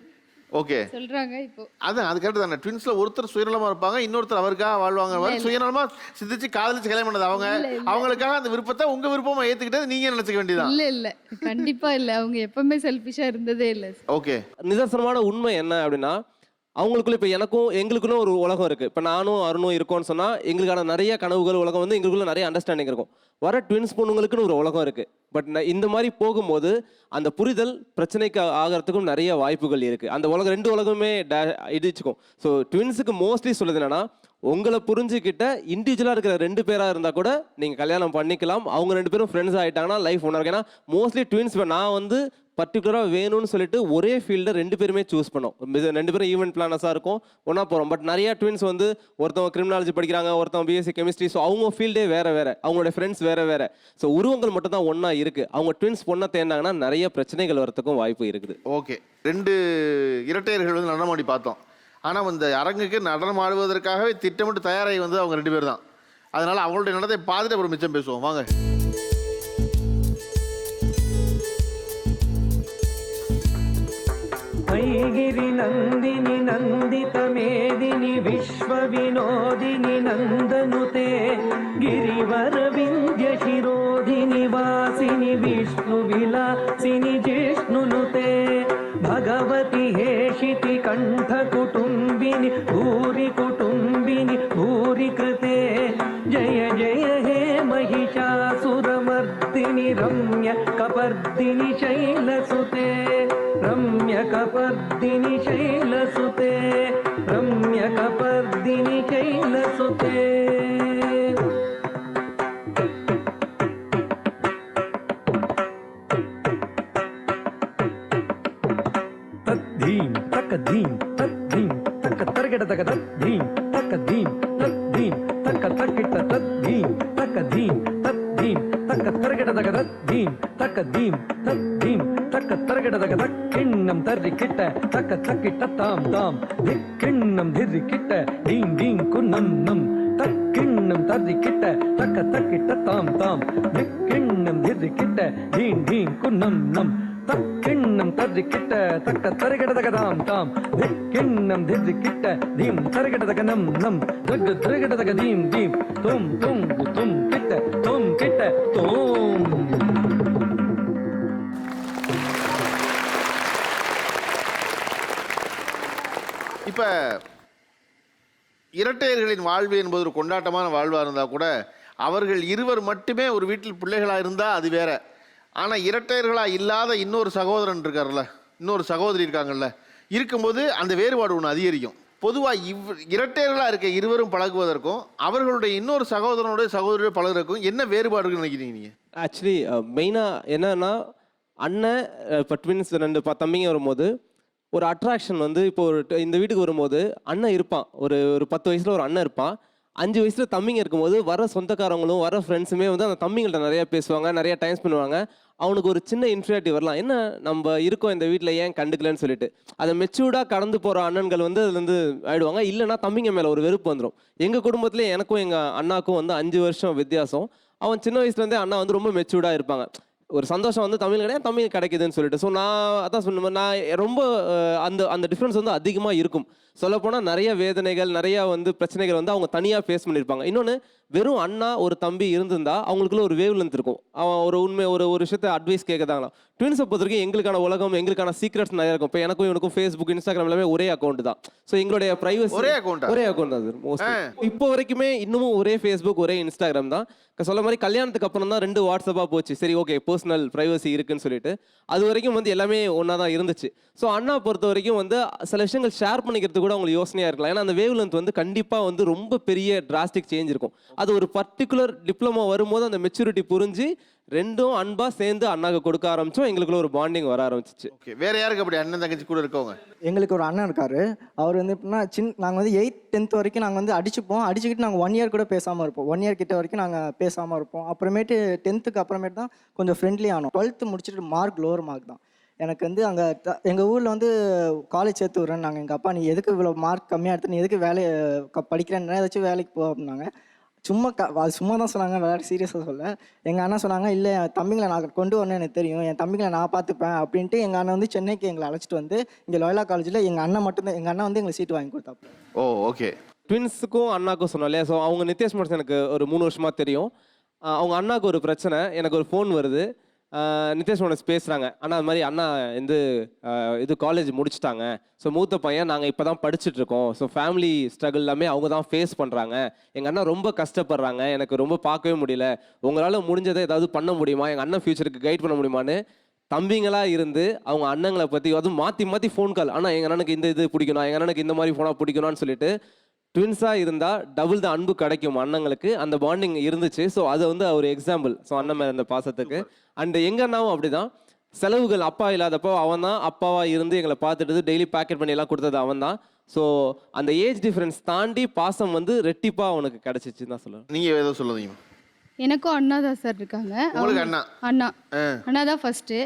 ஓகே சொல்கிறாங்க இப்போ. அதான் அது கரெக்ட் தானே. ட்வின்ஸ்ல ஒருத்தர் சுயநலமா இருப்பாங்க, இன்னொருத்தர் அவருக்காக வாழ்வாங்க. மாதிரி சுயநலமா சிந்திச்சு காதலிச்சு கல்யாணம் பண்ணது அவங்க. அவங்களுக்காக அந்த விருப்பத்தை உங்க விருப்பமா ஏத்துக்கிட்டது நீங்க நினைச்சுக்க வேண்டியதான். இல்லை கண்டிப்பாக இல்லை. அவங்க எப்பவுமே செல்ஃபிஷாக இருந்ததே இல்லை. ஓகே. நிதர்சனமான உண்மை என்ன அப்படின்னா, அவங்களுக்குள்ள இப்போ எனக்கும் எங்களுக்குன்னு ஒரு உலகம் இருக்குது. இப்போ நானும் அருணும் இருக்கோன்னு சொன்னால் எங்களுக்கான நிறைய கனவுகள் உலகம் வந்து எங்களுக்குள்ள நிறைய அண்டர்ஸ்டாண்டிங் இருக்கும். வர ட்வின்ஸ் பொண்ணுங்களுக்குன்னு ஒரு உலகம் இருக்குது. பட் இந்த மாதிரி போகும்போது அந்த புரிதல் பிரச்சனைக்கு ஆகிறதுக்கும் நிறைய வாய்ப்புகள் இருக்குது. அந்த உலகம் ரெண்டு உலகமே இடிச்சுக்கும். ஸோ ட்வின்ஸுக்கு மோஸ்ட்லி சொல்லுது என்னன்னா, உங்களை புரிஞ்சுக்கிட்ட இண்டிவிஜுவலாக இருக்கிற ரெண்டு பேராக இருந்தால் கூட நீங்கள் கல்யாணம் பண்ணிக்கலாம். அவங்க ரெண்டு பேரும் ஃப்ரெண்ட்ஸ் ஆகிட்டாங்கன்னா லைஃப் ஒன்றா இருக்கும். ஏன்னா மோஸ்ட்லி ட்வின்ஸ் நான் வந்து பர்டிகுலராக வேணும்னு சொல்லிட்டு ஒரே ஃபீல்டை ரெண்டு பேருமே சூஸ் பண்ணோம். ரெண்டு பேரும் ஈவெண்ட் பிளானர்ஸாக இருக்கும், ஒன்றா போகிறோம். பட் நிறையா ட்வின்ஸ் வந்து ஒருத்தவங்க கிரிமினாலஜி படிக்கிறாங்க, ஒருத்தவங்க பிஎஸ்சி கெமிஸ்ட்ரி. ஸோ அவங்க ஃபீல்டே வேறு வேறு, அவங்களோட ஃப்ரெண்ட்ஸ் வேறு வேறு. ஸோ உருவங்கள் மட்டும் தான் ஒன்றா இருக்குது. அவங்க ட்வின்ஸ் பொண்ணை தேர்ந்தாங்கன்னா நிறைய பிரச்சனைகள் வரத்துக்கும் வாய்ப்பு இருக்குது. ஓகே. 2 இரட்டையர்கள் வந்து நடனமாடி பார்த்தோம். ஆனால் இந்த அரங்குக்கு நடனம் ஆடுவதற்காகவே திட்டமிட்டு தயாராகி வந்து அவங்க 2 பேர் தான். அதனால் அவங்களுடைய நடனத்தை பார்த்துட்டு அப்புறம் மிச்சம் பேசுவோம் வாங்க. ऐगिरि नन्दिनि नन्दित मेदिनि विश्व विनोदिनि नन्दनुते गिरिवर विन्ध्य शिरोधिनि वासिनि विष्णु विलासिनि जिष्णुनुते भगवति हेशिति कंठ कुटुम्बिनि भूरि कुटुम्बिनि भूरि कृते जय जय हे महिषासुरमर्दिनि रम्य कपर्दिनि शैलसुते रम्य कपर्दिनि शैलसुते रम्य कपर्दिनि शैलसुते तद्धीं तकधीं तद्धीं तक तरगड तक तद्धीं तकधीं तद्धीं तक तकिट तद्धीं तकधीं तद्धीं तक तरगड तक तद्धीं तकधीं तद्धीं तक तरगड तक तक्किन्नं तर्रिकिट तक तकिट ताम ताम दिक्किन्नं धिर्रिकिट डीं डीं कुन्नं नं तक्किन्नं तर्रिकिट तक तकिट ताम ताम दिक्किन्नं धिर्रिकिट डीं डीं कुन्नं नं तक्किन्नं तर्रिकिट तक तरगड तक ताम ताम दिक्किन्नं धिर्रिकिट डीं तरगड तक नं नं दग तरगड तक डीं डीं तुम तुम तुम किट तुम இப்போ இரட்டையர்களின் வாழ்வு என்பது ஒரு கொண்டாட்டமான வாழ்வாக இருந்தால் கூட அவர்கள் இருவர் மட்டுமே ஒரு வீட்டில் பிள்ளைகளாக இருந்தால் அது வேற. ஆனால் இரட்டையர்களாக இல்லாத இன்னொரு சகோதரன் இருக்கார்ல, இன்னொரு சகோதரி இருக்காங்கல்ல, இருக்கும்போது அந்த வேறுபாடு ஒன்று அதிகரிக்கும். பொதுவாக இரட்டையர்களாக இருக்க இருவரும் பழகுவதற்கும் அவர்களுடைய இன்னொரு சகோதரனுடைய சகோதரியோட பழகுறதுக்கும் என்ன வேறுபாடுகள் நினைக்கிறீங்க நீங்கள்? ஆக்சுவலி மெயினாக என்னன்னா, அண்ணன் இப்போ ட்வின்ஸ் 2 தம்பிங்க வரும்போது ஒரு அட்ராக்ஷன் வந்து இப்போ இந்த வீட்டுக்கு வரும்போது அண்ணன் இருப்பான். ஒரு 10 வயசில் ஒரு அண்ணன் இருப்பான். 5 வயசில் தம்பிங்க இருக்கும்போது வர சொந்தக்காரங்களும் வர ஃப்ரெண்ட்ஸுமே வந்து அந்த தம்பிங்கள்ட்ட நிறையா பேசுவாங்க, நிறையா டைம் ஸ்பெண்ட் பண்ணுவாங்க. அவனுக்கு ஒரு சின்ன இன்ஃபியாரிட்டி வரலாம், என்ன நம்ம இருக்கோம் இந்த வீட்டில் ஏன் கண்டுக்கலன்னு சொல்லிட்டு. அதை மெச்சூர்டாக கடந்து போகிற அண்ணன்கள் வந்து அதுலேருந்து ஆயிடுவாங்க. இல்லைனா தம்பிங்க மேலே ஒரு வெறுப்பு வந்துடும். எங்கள் குடும்பத்தில் எனக்கும் எங்கள் அண்ணாக்கும் வந்து 5 வருஷம் வித்தியாசம். அவன் சின்ன வயசுலேருந்தே அண்ணா வந்து ரொம்ப மெச்சூர்டாக இருப்பாங்க. ஒரு சந்தோஷம் வந்து தமிழ் கிடையாது, தமிழ் கிடைக்குதுன்னு சொல்லிட்டு. ஸோ நான் அதான் சொன்ன நான் ரொம்ப அந்த டிஃப்ரென்ஸ் வந்து அதிகமாக இருக்கும். சொல்லப்போனால் நிறைய வேதனைகள், நிறையா வந்து பிரச்சனைகள் வந்து அவங்க தனியாக ஃபேஸ் பண்ணியிருப்பாங்க. இன்னொன்று, வெறும் அண்ணா ஒரு தம்பி இருந்திருந்தா அவங்களுக்குள்ள ஒரு வேவ் லென்த் இருக்கும். அவன் ஒரு உண்மை ஒரு விஷயத்தை அட்வைஸ் கேட்கதாங்களாம். ட்வின்ஸை பொறுத்த வரைக்கும் எங்களுக்கான உலகம், எங்களுக்கான சீக்ரெட்ஸ் நிறைய இருக்கும். இப்போ எனக்கும் இவனுக்கும் ஃபேஸ்புக், இன்ஸ்டாகிராம் எல்லாமே ஒரே அக்கௌண்ட் தான். ஸோ எங்களுடைய ப்ரைவசி ஒரே அக்கௌண்ட் தான் சார். மோஸ்ட்லி இப்போ வரைக்குமே இன்னமும் ஒரே ஃபேஸ்புக், ஒரே இன்ஸ்டாகிராம் தான். சொல்ல மாதிரி கல்யாணத்துக்கு அப்புறம் தான் 2 வாட்ஸ்அப்பாக போச்சு. சரி, ஓகே, பர்சனல் ப்ரைவசி இருக்குன்னு சொல்லிட்டு. அது வரைக்கும் வந்து எல்லாமே ஒன்றா தான் இருந்துச்சு. ஸோ அண்ணா பொறுத்த வரைக்கும் வந்து சில விஷயங்கள் ஷேர் பண்ணிக்கிறது கூட அவங்களுக்கு யோசனையாக இருக்கலாம். ஏன்னா அந்த வேவ் லென்த் வந்து கண்டிப்பாக வந்து ரொம்ப பெரிய டிராஸ்டிக் சேஞ்ச் இருக்கும். அது ஒரு பர்டிகுலர் டிப்ளமோ வரும்போது அந்த மெச்சூரிட்டி புரிஞ்சு 2ம் அன்பாக சேர்ந்து அண்ணாக்கு கொடுக்க ஆரம்பிச்சோம். எங்களுக்குள்ள ஒரு பாண்டிங் வர ஆரம்பிச்சிச்சு. ஓகே. வேற யாருக்கு அப்படி அண்ணன் தங்கச்சி கூட இருக்கவங்க? எங்களுக்கு ஒரு அண்ணன் இருக்காரு. அவர் வந்து எப்படின்னா நாங்கள் வந்து 8th 10th வரைக்கும் நாங்கள் வந்து அடிச்சுக்கிட்டு நாங்கள் 1 year கூட பேசாமல் இருப்போம். 1 year கிட்ட வரைக்கும் நாங்கள் பேசாமல் இருப்போம். அப்புறமேட்டு 10th அப்புறமேட்டு தான் கொஞ்சம் ஃப்ரெண்ட்லி ஆனோம். 12th முடிச்சுட்டு மார்க் லோவர் மார்க் தான். எனக்கு வந்து அங்கே எங்கள் ஊரில் வந்து காலேஜ் சேர்த்து விட்றேன். நாங்கள் எங்கள் அப்பா, நீ எதுக்கு இவ்வளோ மார்க் கம்மியாக எடுத்து நீ எதுக்கு படிக்கிறேன்னா ஏதாச்சும் வேலைக்கு போ அப்படின்னாங்க. சும்மா அது சும்மா தான் சொன்னாங்க, விளையாட்டு சீரியஸாக சொல்ல. எங்கள் அண்ணன் சொன்னாங்க, இல்லை என் தம்பிங்களை நான் கொண்டு வரணும்னு எனக்கு தெரியும், என் தம்பிங்களை நான் பார்த்துப்பேன் அப்படின்ட்டு எங்கள் அண்ணன் வந்து சென்னைக்கு எங்களை அழைச்சிட்டு வந்து இங்கே லோயலா காலேஜில் எங்கள் அண்ணன் மட்டும்தான், எங்கள் அண்ணன் வந்து எங்களுக்கு சீட்டு வாங்கி கொடுத்தாப்புல. ஓ ஓகே. ட்வின்ஸுக்கும் அண்ணாக்கும் சொன்னோம் இல்லையா, ஸோ அவங்க நித்யேஷ் மோட்ஸ் எனக்கு ஒரு 3 வருஷமாக தெரியும். அவங்க அண்ணாவுக்கு ஒரு பிரச்சனை, எனக்கு ஒரு ஃபோன் வருது. நித்யேஷ் மோட்ஸ் பேசுகிறாங்க, அண்ணா அது மாதிரி அண்ணா வந்து இது காலேஜ் முடிச்சிட்டாங்க, ஸோ மூத்த பையன் நாங்கள் இப்போ தான் படிச்சுட்ருக்கோம், ஸோ ஃபேமிலி ஸ்ட்ரகிள் எல்லாமே அவங்க தான் ஃபேஸ் பண்ணுறாங்க, எங்கள் அண்ணா ரொம்ப கஷ்டப்படுறாங்க, எனக்கு ரொம்ப பார்க்கவே முடியல, உங்களால் முடிஞ்சதை ஏதாவது பண்ண முடியுமா, எங்கள் அண்ணன் ஃப்யூச்சருக்கு கைட் பண்ண முடியுமான்னு தம்பிங்களாக இருந்து அவங்க அண்ணங்களை பற்றி அதுவும் மாற்றி மாற்றி ஃபோன் கால், ஆனால் எங்கள் அண்ணனுக்கு இந்த இது பிடிக்கணும், எங்கள் அண்ணனுக்கு இந்த மாதிரி ஃபோனாக பிடிக்கணும்னு சொல்லிட்டு ட்வின்ஸாக இருந்தால் டபுள் த அன்பு கிடைக்கும் அண்ணங்களுக்கு, அந்த பாண்டிங் இருந்துச்சு. ஸோ அது வந்து ஒரு எக்ஸாம்பிள், ஸோ அண்ணன் மேலே இந்த பாசத்துக்கு. அண்ட் எங்கள் அண்ணாவும் அப்படி தான், செலவுகள் அப்பா இல்லாதப்போ அவன் தான் அப்பாவாக இருந்து எங்களை பார்த்துட்டு டெய்லி பேக்கெட் பண்ணி எல்லாம் கொடுத்தது அவன் தான். ஸோ அந்த ஏஜ் டிஃப்ரென்ஸ் தாண்டி பாசம் வந்து ரெட்டிப்பாக அவனுக்கு கிடச்சிச்சுன்னு தான் சொல்லுவேன். நீங்கள் ஏதோ சொல்லுவீங்க? எனக்கும் அண்ணா தான் சார் இருக்காங்க. உங்களுக்கு அண்ணா? அண்ணா அண்ணா தான் ஃபஸ்ட்டு.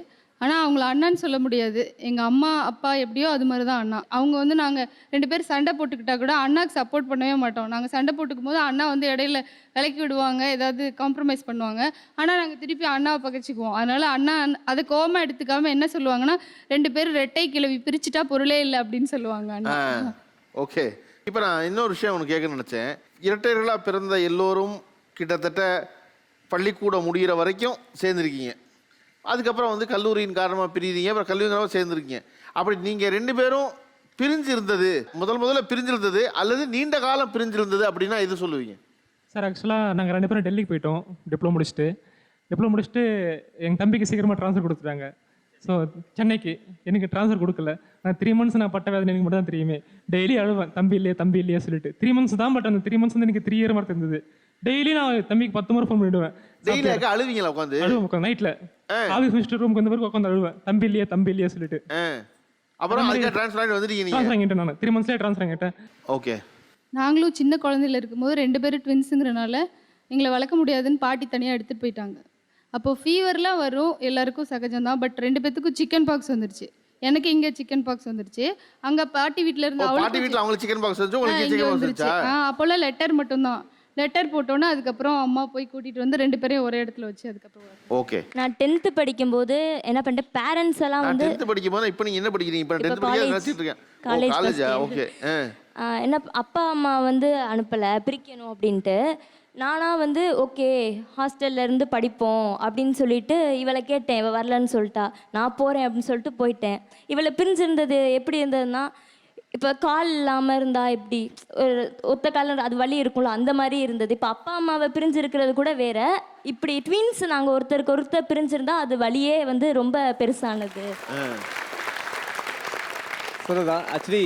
ஆனால் அவங்கள அண்ணான்னு சொல்ல முடியாது. எங்கள் அம்மா அப்பா எப்படியோ அது மாதிரி தான் அண்ணா. அவங்க வந்து நாங்கள் 2 பேர் சண்டை போட்டுக்கிட்டா கூட அண்ணாக்கு சப்போர்ட் பண்ணவே மாட்டோம். நாங்கள் சண்டை போட்டுக்கும் போது அண்ணா வந்து இடையில விலக்கி விடுவாங்க, ஏதாவது காம்ப்ரமைஸ் பண்ணுவாங்க. ஆனால் நாங்கள் திருப்பி அண்ணாவை பகைச்சிக்குவோம். அதனால் அண்ணா அதை கோவமாக எடுத்துக்காமல் என்ன சொல்லுவாங்கன்னா, 2 பேரும் ரெட்டை கிளவி பிரிச்சுட்டா பொருளே இல்லை அப்படின்னு சொல்லுவாங்க அண்ணா. ஓகே. இப்போ நான் இன்னொரு விஷயம் உனக்கு கேட்க நினச்சேன். இரட்டையர்களாக பிறந்த எல்லோரும் கிட்டத்தட்ட பள்ளிக்கூடம் முடிகிற வரைக்கும் சேர்ந்துருக்கீங்க. அதுக்கப்புறம் வந்து கல்லூரியின் காரணமாக பிரியுறீங்க, அப்புறம் கல்லூரி காரணமாக சேர்ந்துருக்கீங்க. அப்படி நீங்கள் 2 பேரும் பிரிஞ்சிருந்தது, முதல்ல பிரிஞ்சிருந்தது அல்லது நீண்ட காலம் பிரிஞ்சிருந்தது அப்படின்னா எது சொல்லுவீங்க? சார் ஆக்சுவலாக நாங்கள் 2 பேரும் டெல்லிக்கு போயிட்டோம் டிப்ளமோ முடிச்சுட்டு எங்கள் தம்பிக்கு சீக்கிரமாக ட்ரான்ஸ்ஃபர் கொடுத்துட்டாங்க. ஸோ சென்னைக்கு எனக்கு ட்ரான்ஸ்ஃபர் கொடுக்கல. நான் 3 மந்த்ஸ் நான் பட்ட வேதனை எனக்கு மட்டும் தான் தெரியுமே. டெய்லி அழுவேன், தம்பி இல்லையே சொல்லிட்டு. 3 மந்த்ஸ் தான், பட் அந்த 3 மந்த்ஸ் வந்து எனக்கு 3 இயர் மாதிரி இருந்தது. டெய்லி நான் தம்பிக்கு 10 முறை ஃபோன் பண்ணிவிடுவேன். டெய்லி அழுவீங்களா? உட்காந்து நைட்டில் ஆஃபீஸ் முடிச்சுட்டு ரூமுக்கு வந்த பிறகு உட்காந்து அழுவேன், தம்பி இல்லையே சொல்லிட்டு. அப்புறம் ட்ரான்ஸ்ஃபர் வந்துட்டீங்க? ட்ரான்ஸ்ஃபர் ஆகிட்டேன் நான் 3 மந்த்ஸ்லேயே ட்ரான்ஸ்ஃபர் ஆகிட்டேன். ஓகே. நாங்களும் சின்ன குழந்தையில இருக்கும்போது 2 பேரும் ட்வின்ஸுங்கிறனால எங்களை வளர்க்க முடியாதுன்னு பாட்டி தனியாக எடுத்துகிட்டு போயிட்டாங்க. அப்போது ஃபீவர்லாம் வரும், எல்லாருக்கும் சகஜம்தான். பட் 2 பேத்துக்கும் சிக்கன் பாக்ஸ் வந்துருச்சு. எனக்கு இங்கே சிக்கன் பாக்ஸ் வந்துருச்சு. அங்கே பாட்டி வீட்டில் இருந்து அவங்களுக்கு சிக்கன் பாக்ஸ் வந்துருச்சு. அப்போல்லாம் லெட்டர் மட்டும்தான். லெட்டர் போட்டோன்னா அதுக்கப்புறம் அம்மா போய் கூட்டிகிட்டு வந்து 2 பேரையும் ஒரே இடத்துல வச்சு அதுக்கப்புறம். ஓகே. நான் 10th படிக்கும்போது என்ன பண்ணிட்டேன், பேரண்ட்ஸ் எல்லாம் வந்து 10th படிக்கும்போது. இப்போ நீங்கள் என்ன படிக்கிறீங்க? இப்போ 10th படிக்க காலேஜ். ஓகே. என்ன அப்பா அம்மா வந்து அனுப்பலை, பிரிக்கணும் அப்படின்ட்டு. நானாக வந்து ஓகே ஹாஸ்டல்ல இருந்து படிப்போம் அப்படின்னு சொல்லிட்டு இவளை கேட்டேன். இவள் வரலன்னு சொல்லிட்டா, நான் போகிறேன் அப்படின்னு சொல்லிட்டு போயிட்டேன். இவளை பிரிஞ்சிருந்தது எப்படி இருந்ததுன்னா, இப்போ கால் இல்லாமல் இருந்தா எப்படி, ஒரு ஒத்த காலம் அது வலி இருக்கும்ல, அந்த மாதிரி இருந்தது. இப்போ அப்பா அம்மாவை பிரிஞ்சிருக்கிறது கூட வேற, இப்படி ட்வின்ஸ் நாங்கள் ஒருத்தருக்கு ஒருத்தர் பிரிஞ்சிருந்தா அது வலியே வந்து ரொம்ப பெருசானது. சொல்லுதான் ஆக்சுவலி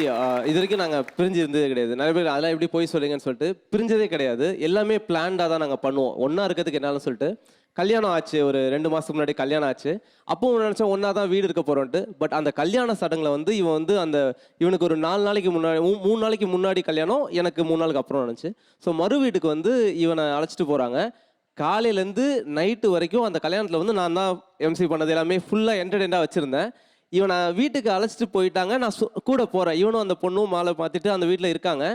இது வரைக்கும் நாங்கள் பிரிஞ்சு இருந்ததே கிடையாது. நிறைய பேர் அதெல்லாம் எப்படி போய் சொல்லுங்கன்னு சொல்லிட்டு பிரிஞ்சதே கிடையாது. எல்லாமே பிளான்டாக தான் நாங்கள் பண்ணுவோம். ஒன்றா இருக்கிறதுக்கு என்னாலும் சொல்லிட்டு கல்யாணம் ஆச்சு, ஒரு 2 மாதத்துக்கு முன்னாடி கல்யாணம் ஆச்சு. அப்போவும் நினச்சோம் ஒன்றா தான் வீடு இருக்க போகிறோன்ட்டு. பட் அந்த கல்யாண சடங்கில் வந்து இவன் வந்து இவனுக்கு ஒரு 4 நாளைக்கு முன்னாடி 3 நாளைக்கு முன்னாடி கல்யாணம், எனக்கு 3 நாளுக்கு அப்புறம் நினச்சி. ஸோ மறு வீட்டுக்கு வந்து இவனை அழைச்சிட்டு போகிறாங்க. காலையிலேருந்து நைட்டு வரைக்கும் அந்த கல்யாணத்தில் வந்து நான் தான் எம்சி பண்ணது, எல்லாமே ஃபுல்லாக என்டர்டெயினாக வச்சுருந்தேன். இவனை வீட்டுக்கு அழைச்சிட்டு போயிட்டாங்க, நான் கூட போகிறேன். இவனும் அந்த பொண்ணும் மாலை பார்த்துட்டு அந்த வீட்டில் இருக்காங்க.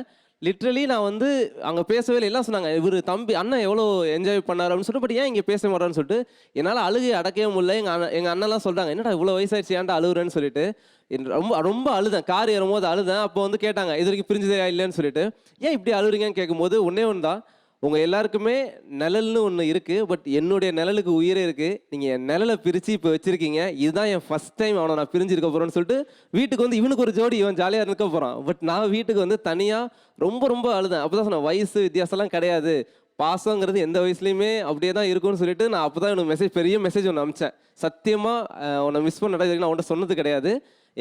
லிட்ரலி நான் வந்து அங்கே பேசவே இல்லை. எல்லாம் சொன்னாங்க, இவர் தம்பி அண்ணன் எவ்வளோ என்ஜாய் பண்ணார் அப்படின்னு சொல்லிட்டு. பட் ஏன் இங்கே பேச மாட்டான்னு சொல்லிட்டு என்னால் அழுகை அடக்கவே முடியல. எங்கள் அண்ணன்லாம் சொல்கிறாங்க, என்னடா இவ்வளோ வயசாயிடுச்சு ஏன்டா அழுகுறேன்னு சொல்லிட்டு. ரொம்ப அழுதேன். கார் ஏறும்போது அழுதேன். அப்போ வந்து கேட்டாங்க, இது வரைக்கும் பிரிஞ்சதே இல்லைன்னு சொல்லிட்டு. ஏன் இப்படி அழுகுறீங்கன்னு கேட்கும்போது ஒன்றே ஒன்று தான், உங்கள் எல்லாருக்குமே நிழல்னு ஒன்று இருக்குது, பட் என்னுடைய நிழலுக்கு உயிரே இருக்குது. நீங்கள் என் நிழலை பிரித்து இப்போ வச்சுருக்கீங்க. இதுதான் என் ஃபஸ்ட் டைம் அவனை நான் பிரிஞ்சிருக்க போகிறேன்னு சொல்லிட்டு வீட்டுக்கு வந்து இவனுக்கு ஒரு ஜோடி, இவன் ஜாலியாக இருக்க போகிறான். பட் நான் வீட்டுக்கு வந்து தனியாக ரொம்ப அழுதேன். அப்போ தான் சொன்னேன், வயசு வித்தியாசம்லாம் கிடையாது, பாசங்கிறது எந்த வயசுலையுமே அப்படியே தான் இருக்கும்னு சொல்லிட்டு நான் அப்போ தான் எனக்கு பெரிய மெசேஜ் ஒன்று அனுப்பிச்சேன். சத்தியமாக உன்னை மிஸ் பண்ண நான் அவன்கிட்ட சொன்னது கிடையாது.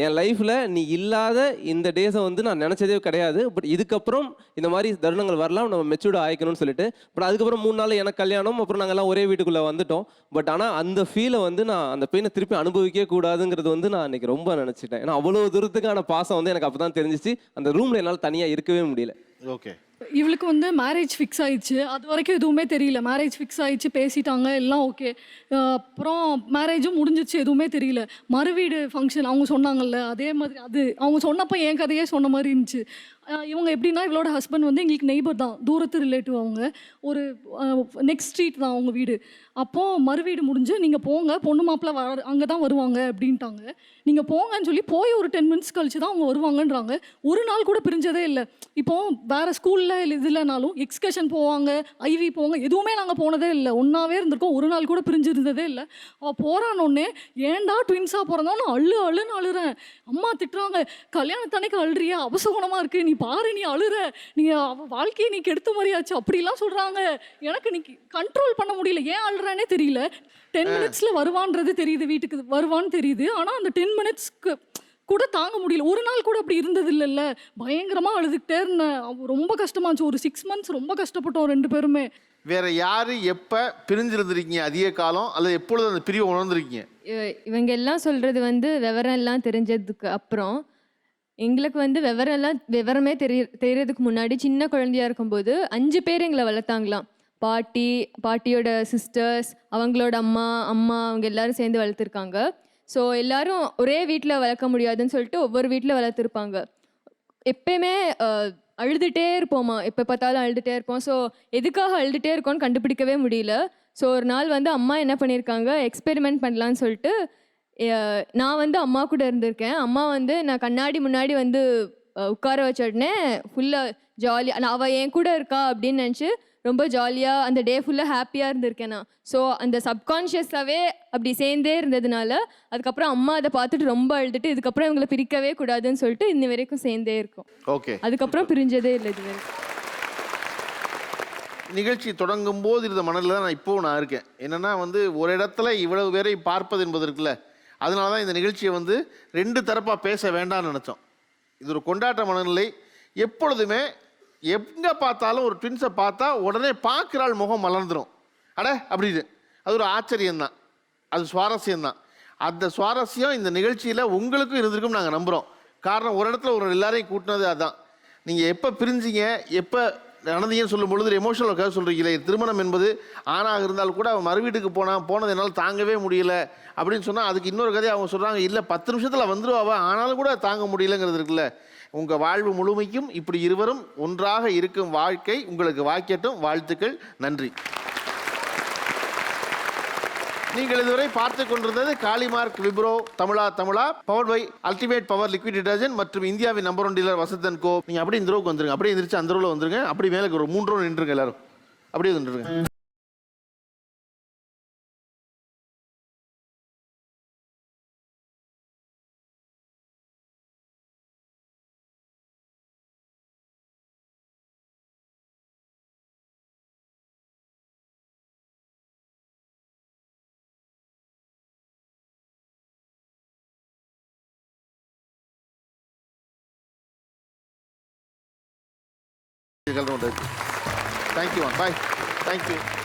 என் லைஃப்பில் நீ இல்லாத இந்த டேஸை வந்து நான் நினச்சதே கிடையாது. பட் இதுக்கப்புறம் இந்த மாதிரி தருணங்கள் வரலாம், நம்ம மெச்சூர்டாக ஆயிக்கணும்னு சொல்லிட்டு. பட் அதுக்கப்புறம் 3 நாள் எனக்கு கல்யாணம், அப்புறம் நாங்கள் எல்லாம் ஒரே வீட்டுக்குள்ளே வந்துட்டோம். பட் ஆனால் அந்த ஃபீலை வந்து நான் அந்த பெயினை திருப்பி அனுபவிக்கவே கூடாதுங்கிறது வந்து நான் அன்றைக்கி ரொம்ப நினச்சிட்டேன். ஏன்னா அவ்வளோ தூரத்துக்கான பாசம் வந்து எனக்கு அப்போ தான் தெரிஞ்சிச்சு. அந்த ரூமில் என்னால் தனியாக இருக்கவே முடியல. ஓகே. இவளுக்கு வந்து மேரேஜ் ஃபிக்ஸ் ஆயிடுச்சு. அது வரைக்கும் எதுவுமே தெரியல. மேரேஜ் ஃபிக்ஸ் ஆயிடுச்சு, பேசிட்டாங்க, எல்லாம் ஓகே. அப்புறம் மேரேஜும் முடிஞ்சிச்சு, எதுவுமே தெரியல. மறுவீடு ஃபங்க்ஷன் அவங்க சொன்னாங்கல்ல, அதே மாதிரி அது அவங்க சொன்னப்போ என் கதையே சொன்ன மாதிரி இருந்துச்சு. இவங்க எப்படின்னா இவளோட ஹஸ்பண்ட் வந்து எங்களுக்கு நெய்பர் தான், தூரத்து ரிலேட்டிவ். அவங்க ஒரு நெக்ஸ்ட் ஸ்ட்ரீட் தான் அவங்க வீடு. அப்போது மறுவீடு முடிஞ்சு நீங்கள் போங்க, பொண்ணு மாப்பிள்ளை அங்கே தான் வருவாங்க அப்படின்ட்டாங்க. நீங்கள் போங்கன்னு சொல்லி போய் ஒரு 10 மினிட்ஸ் கழிச்சு தான் அவங்க வருவாங்கன்றாங்க. ஒரு நாள் கூட பிரிஞ்சதே இல்லை. இப்போது வேறு ஸ்கூலில் இது இல்லைனாலும் எக்ஸ்கர்ஷன் போவாங்க, ஐவி போவாங்க, எதுவுமே நாங்கள் போனதே இல்லை. ஒன்றாவே இருந்திருக்கோம், ஒரு நாள் கூட பிரிஞ்சு இருந்ததே இல்லை. அவள் போகிறானோடனே ஏன்டா ட்வின்ஸாக பிறந்தோன்னு அழுன்னு அழுறேன். அம்மா திட்டுறாங்க, கல்யாணத்தன்னைக்கு அழுறியா, அபசகுணமாக இருக்குது, நீ பாரு நீ அழுற, நீ அவள் வாழ்க்கையை நீ கெடுத்த மாதிரியாச்சு அப்படிலாம் சொல்கிறாங்க. எனக்கு நீ கண்ட்ரோல் பண்ண முடியல, ஏன் அழுறானே தெரியல. 10 மினிட்ஸில் வருவான்றது தெரியுது, வீட்டுக்கு வருவான்னு தெரியுது. ஆனால் அந்த 10 மினிட்ஸ்க்கு கூட தாங்க முடியல. ஒரு நாள் கூட அப்படி இருந்தது இல்லைல்ல. பயங்கரமாக அழுதுகிட்டே இருந்தேன். ரொம்ப கஷ்டமாச்சு. ஒரு 6 மந்த்ஸ் ரொம்ப கஷ்டப்பட்டோம் 2 பேருமே. வேற யாரு எப்போ பிரிஞ்சிருந்திருக்கீங்க அதிக காலம், அல்லது எப்பொழுது அந்த பிரிவை உணர்ந்திருக்கீங்க? இவங்க எல்லாம் சொல்கிறது வந்து விவரம் எல்லாம் தெரிஞ்சதுக்கு அப்புறம். எங்களுக்கு வந்து விவரமே தெரியறதுக்கு முன்னாடி சின்ன குழந்தையா இருக்கும்போது 5 பேர் எங்களை வளர்த்தாங்களாம். பாட்டியோட சிஸ்டர்ஸ், அவங்களோட அம்மா அவங்க எல்லாரும் சேர்ந்து வளர்த்துருக்காங்க. ஸோ எல்லாரும் ஒரே வீட்டில் வளர்க்க முடியாதுன்னு சொல்லிட்டு ஒவ்வொரு வீட்டில் வளர்த்துருப்பாங்க. எப்பயுமே அழுதுகிட்டே இருப்போமா, எப்போ பார்த்தாலும் அழுதுகிட்டே இருப்போம். ஸோ எதுக்காக அழுதுகிட்டே இருக்கோன்னு கண்டுபிடிக்கவே முடியல. ஸோ ஒரு நாள் வந்து அம்மா என்ன பண்ணியிருக்காங்க, எக்ஸ்பெரிமெண்ட் பண்ணலான்னு சொல்லிட்டு நான் வந்து அம்மா கூட இருந்திருக்கேன். அம்மா வந்து நான் கண்ணாடி முன்னாடி வந்து உட்கார வச்ச உடனே ஃபுல்லாக ஜாலியாக அவள் என் கூட இருக்கா அப்படின்னு நினச்சி ரொம்ப ஜாலியாக அந்த டே ஃபுல்லாக ஹாப்பியாக இருந்திருக்கேன் நான். ஸோ அந்த சப்கான்ஷியஸாகவே அப்படி சேர்ந்தே இருந்ததுனால அதுக்கப்புறம் அம்மா அதை பார்த்துட்டு ரொம்ப அழுதுட்டு இதுக்கப்புறம் இவங்களை பிரிக்கவே கூடாதுன்னு சொல்லிட்டு இன்ன வரைக்கும் சேர்ந்தே இருக்கும். ஓகே, அதுக்கப்புறம் பிரிஞ்சதே இல்லை இது வரைக்கும். நிகழ்ச்சி தொடங்கும் போது இருந்த மனதில் தான் நான் இருக்கேன். என்னென்னா வந்து ஒரு இடத்துல இவ்வளவு பேரை பார்ப்பது என்பது இருக்குல்ல, அதனால தான் இந்த நிகழ்ச்சியை வந்து 2 தரப்பாக பேச வேண்டாம்னு நினச்சோம். இது ஒரு கொண்டாட்ட மனநிலை. எப்பொழுதுமே எங்கே பார்த்தாலும் ஒரு ட்வின்ஸை பார்த்தா உடனே பார்க்குறாள் முகம் மலர்ந்துடும். அட அப்படின்னு அது ஒரு ஆச்சரியம்தான், அது சுவாரஸ்யம்தான். அந்த சுவாரஸ்யம் இந்த நிகழ்ச்சியில் உங்களுக்கும் இருந்திருக்கும் நாங்கள் நம்புகிறோம். காரணம் ஒரு இடத்துல ஒரு எல்லாரையும் கூட்டினது அதுதான். நீங்கள் எப்போ பிரிஞ்சிங்க, எப்போ நடந்தீங்கன்னு சொல்லும் பொழுது எமோஷனலுக்காக சொல்கிறீங்களே, திருமணம் என்பது ஆணாக இருந்தால் கூட அவன் மறுவீட்டுக்கு போனது என்னால் தாங்கவே முடியல அப்படின்னு சொன்னால் அதுக்கு இன்னொரு கதையை அவங்க சொல்கிறாங்க, இல்லை 10 நிமிஷத்தில் வந்துடுவாவா ஆனாலும் கூட தாங்க முடியலங்கிறது இருக்குல்ல. உங்கள் வாழ்வு முழுமைக்கும் இப்படி இருவரும் ஒன்றாக இருக்கும் வாழ்க்கை உங்களுக்கு வாய்க்கட்டும். வாழ்த்துக்கள், நன்றி. நீங்கள் இதுவரை பார்த்து கொண்டிருந்தது Kalimark Wipro Tamizha power by ultimate power liquid detergent மற்றும் இந்தியாவின் நம்பர் 1 டீலர் வசந்தன் கோ. நீங்கள் அப்படியே இந்த ரோவுக்கு வந்துருங்க, அப்படியே எந்திரிச்சு அந்த ரோவில் வந்துருங்க, அப்படி மேலே ஒரு 3 ரோ நின்றுங்க, எல்லாரும் அப்படியே நின்றுருங்க. Thank you. Bye. Thank you.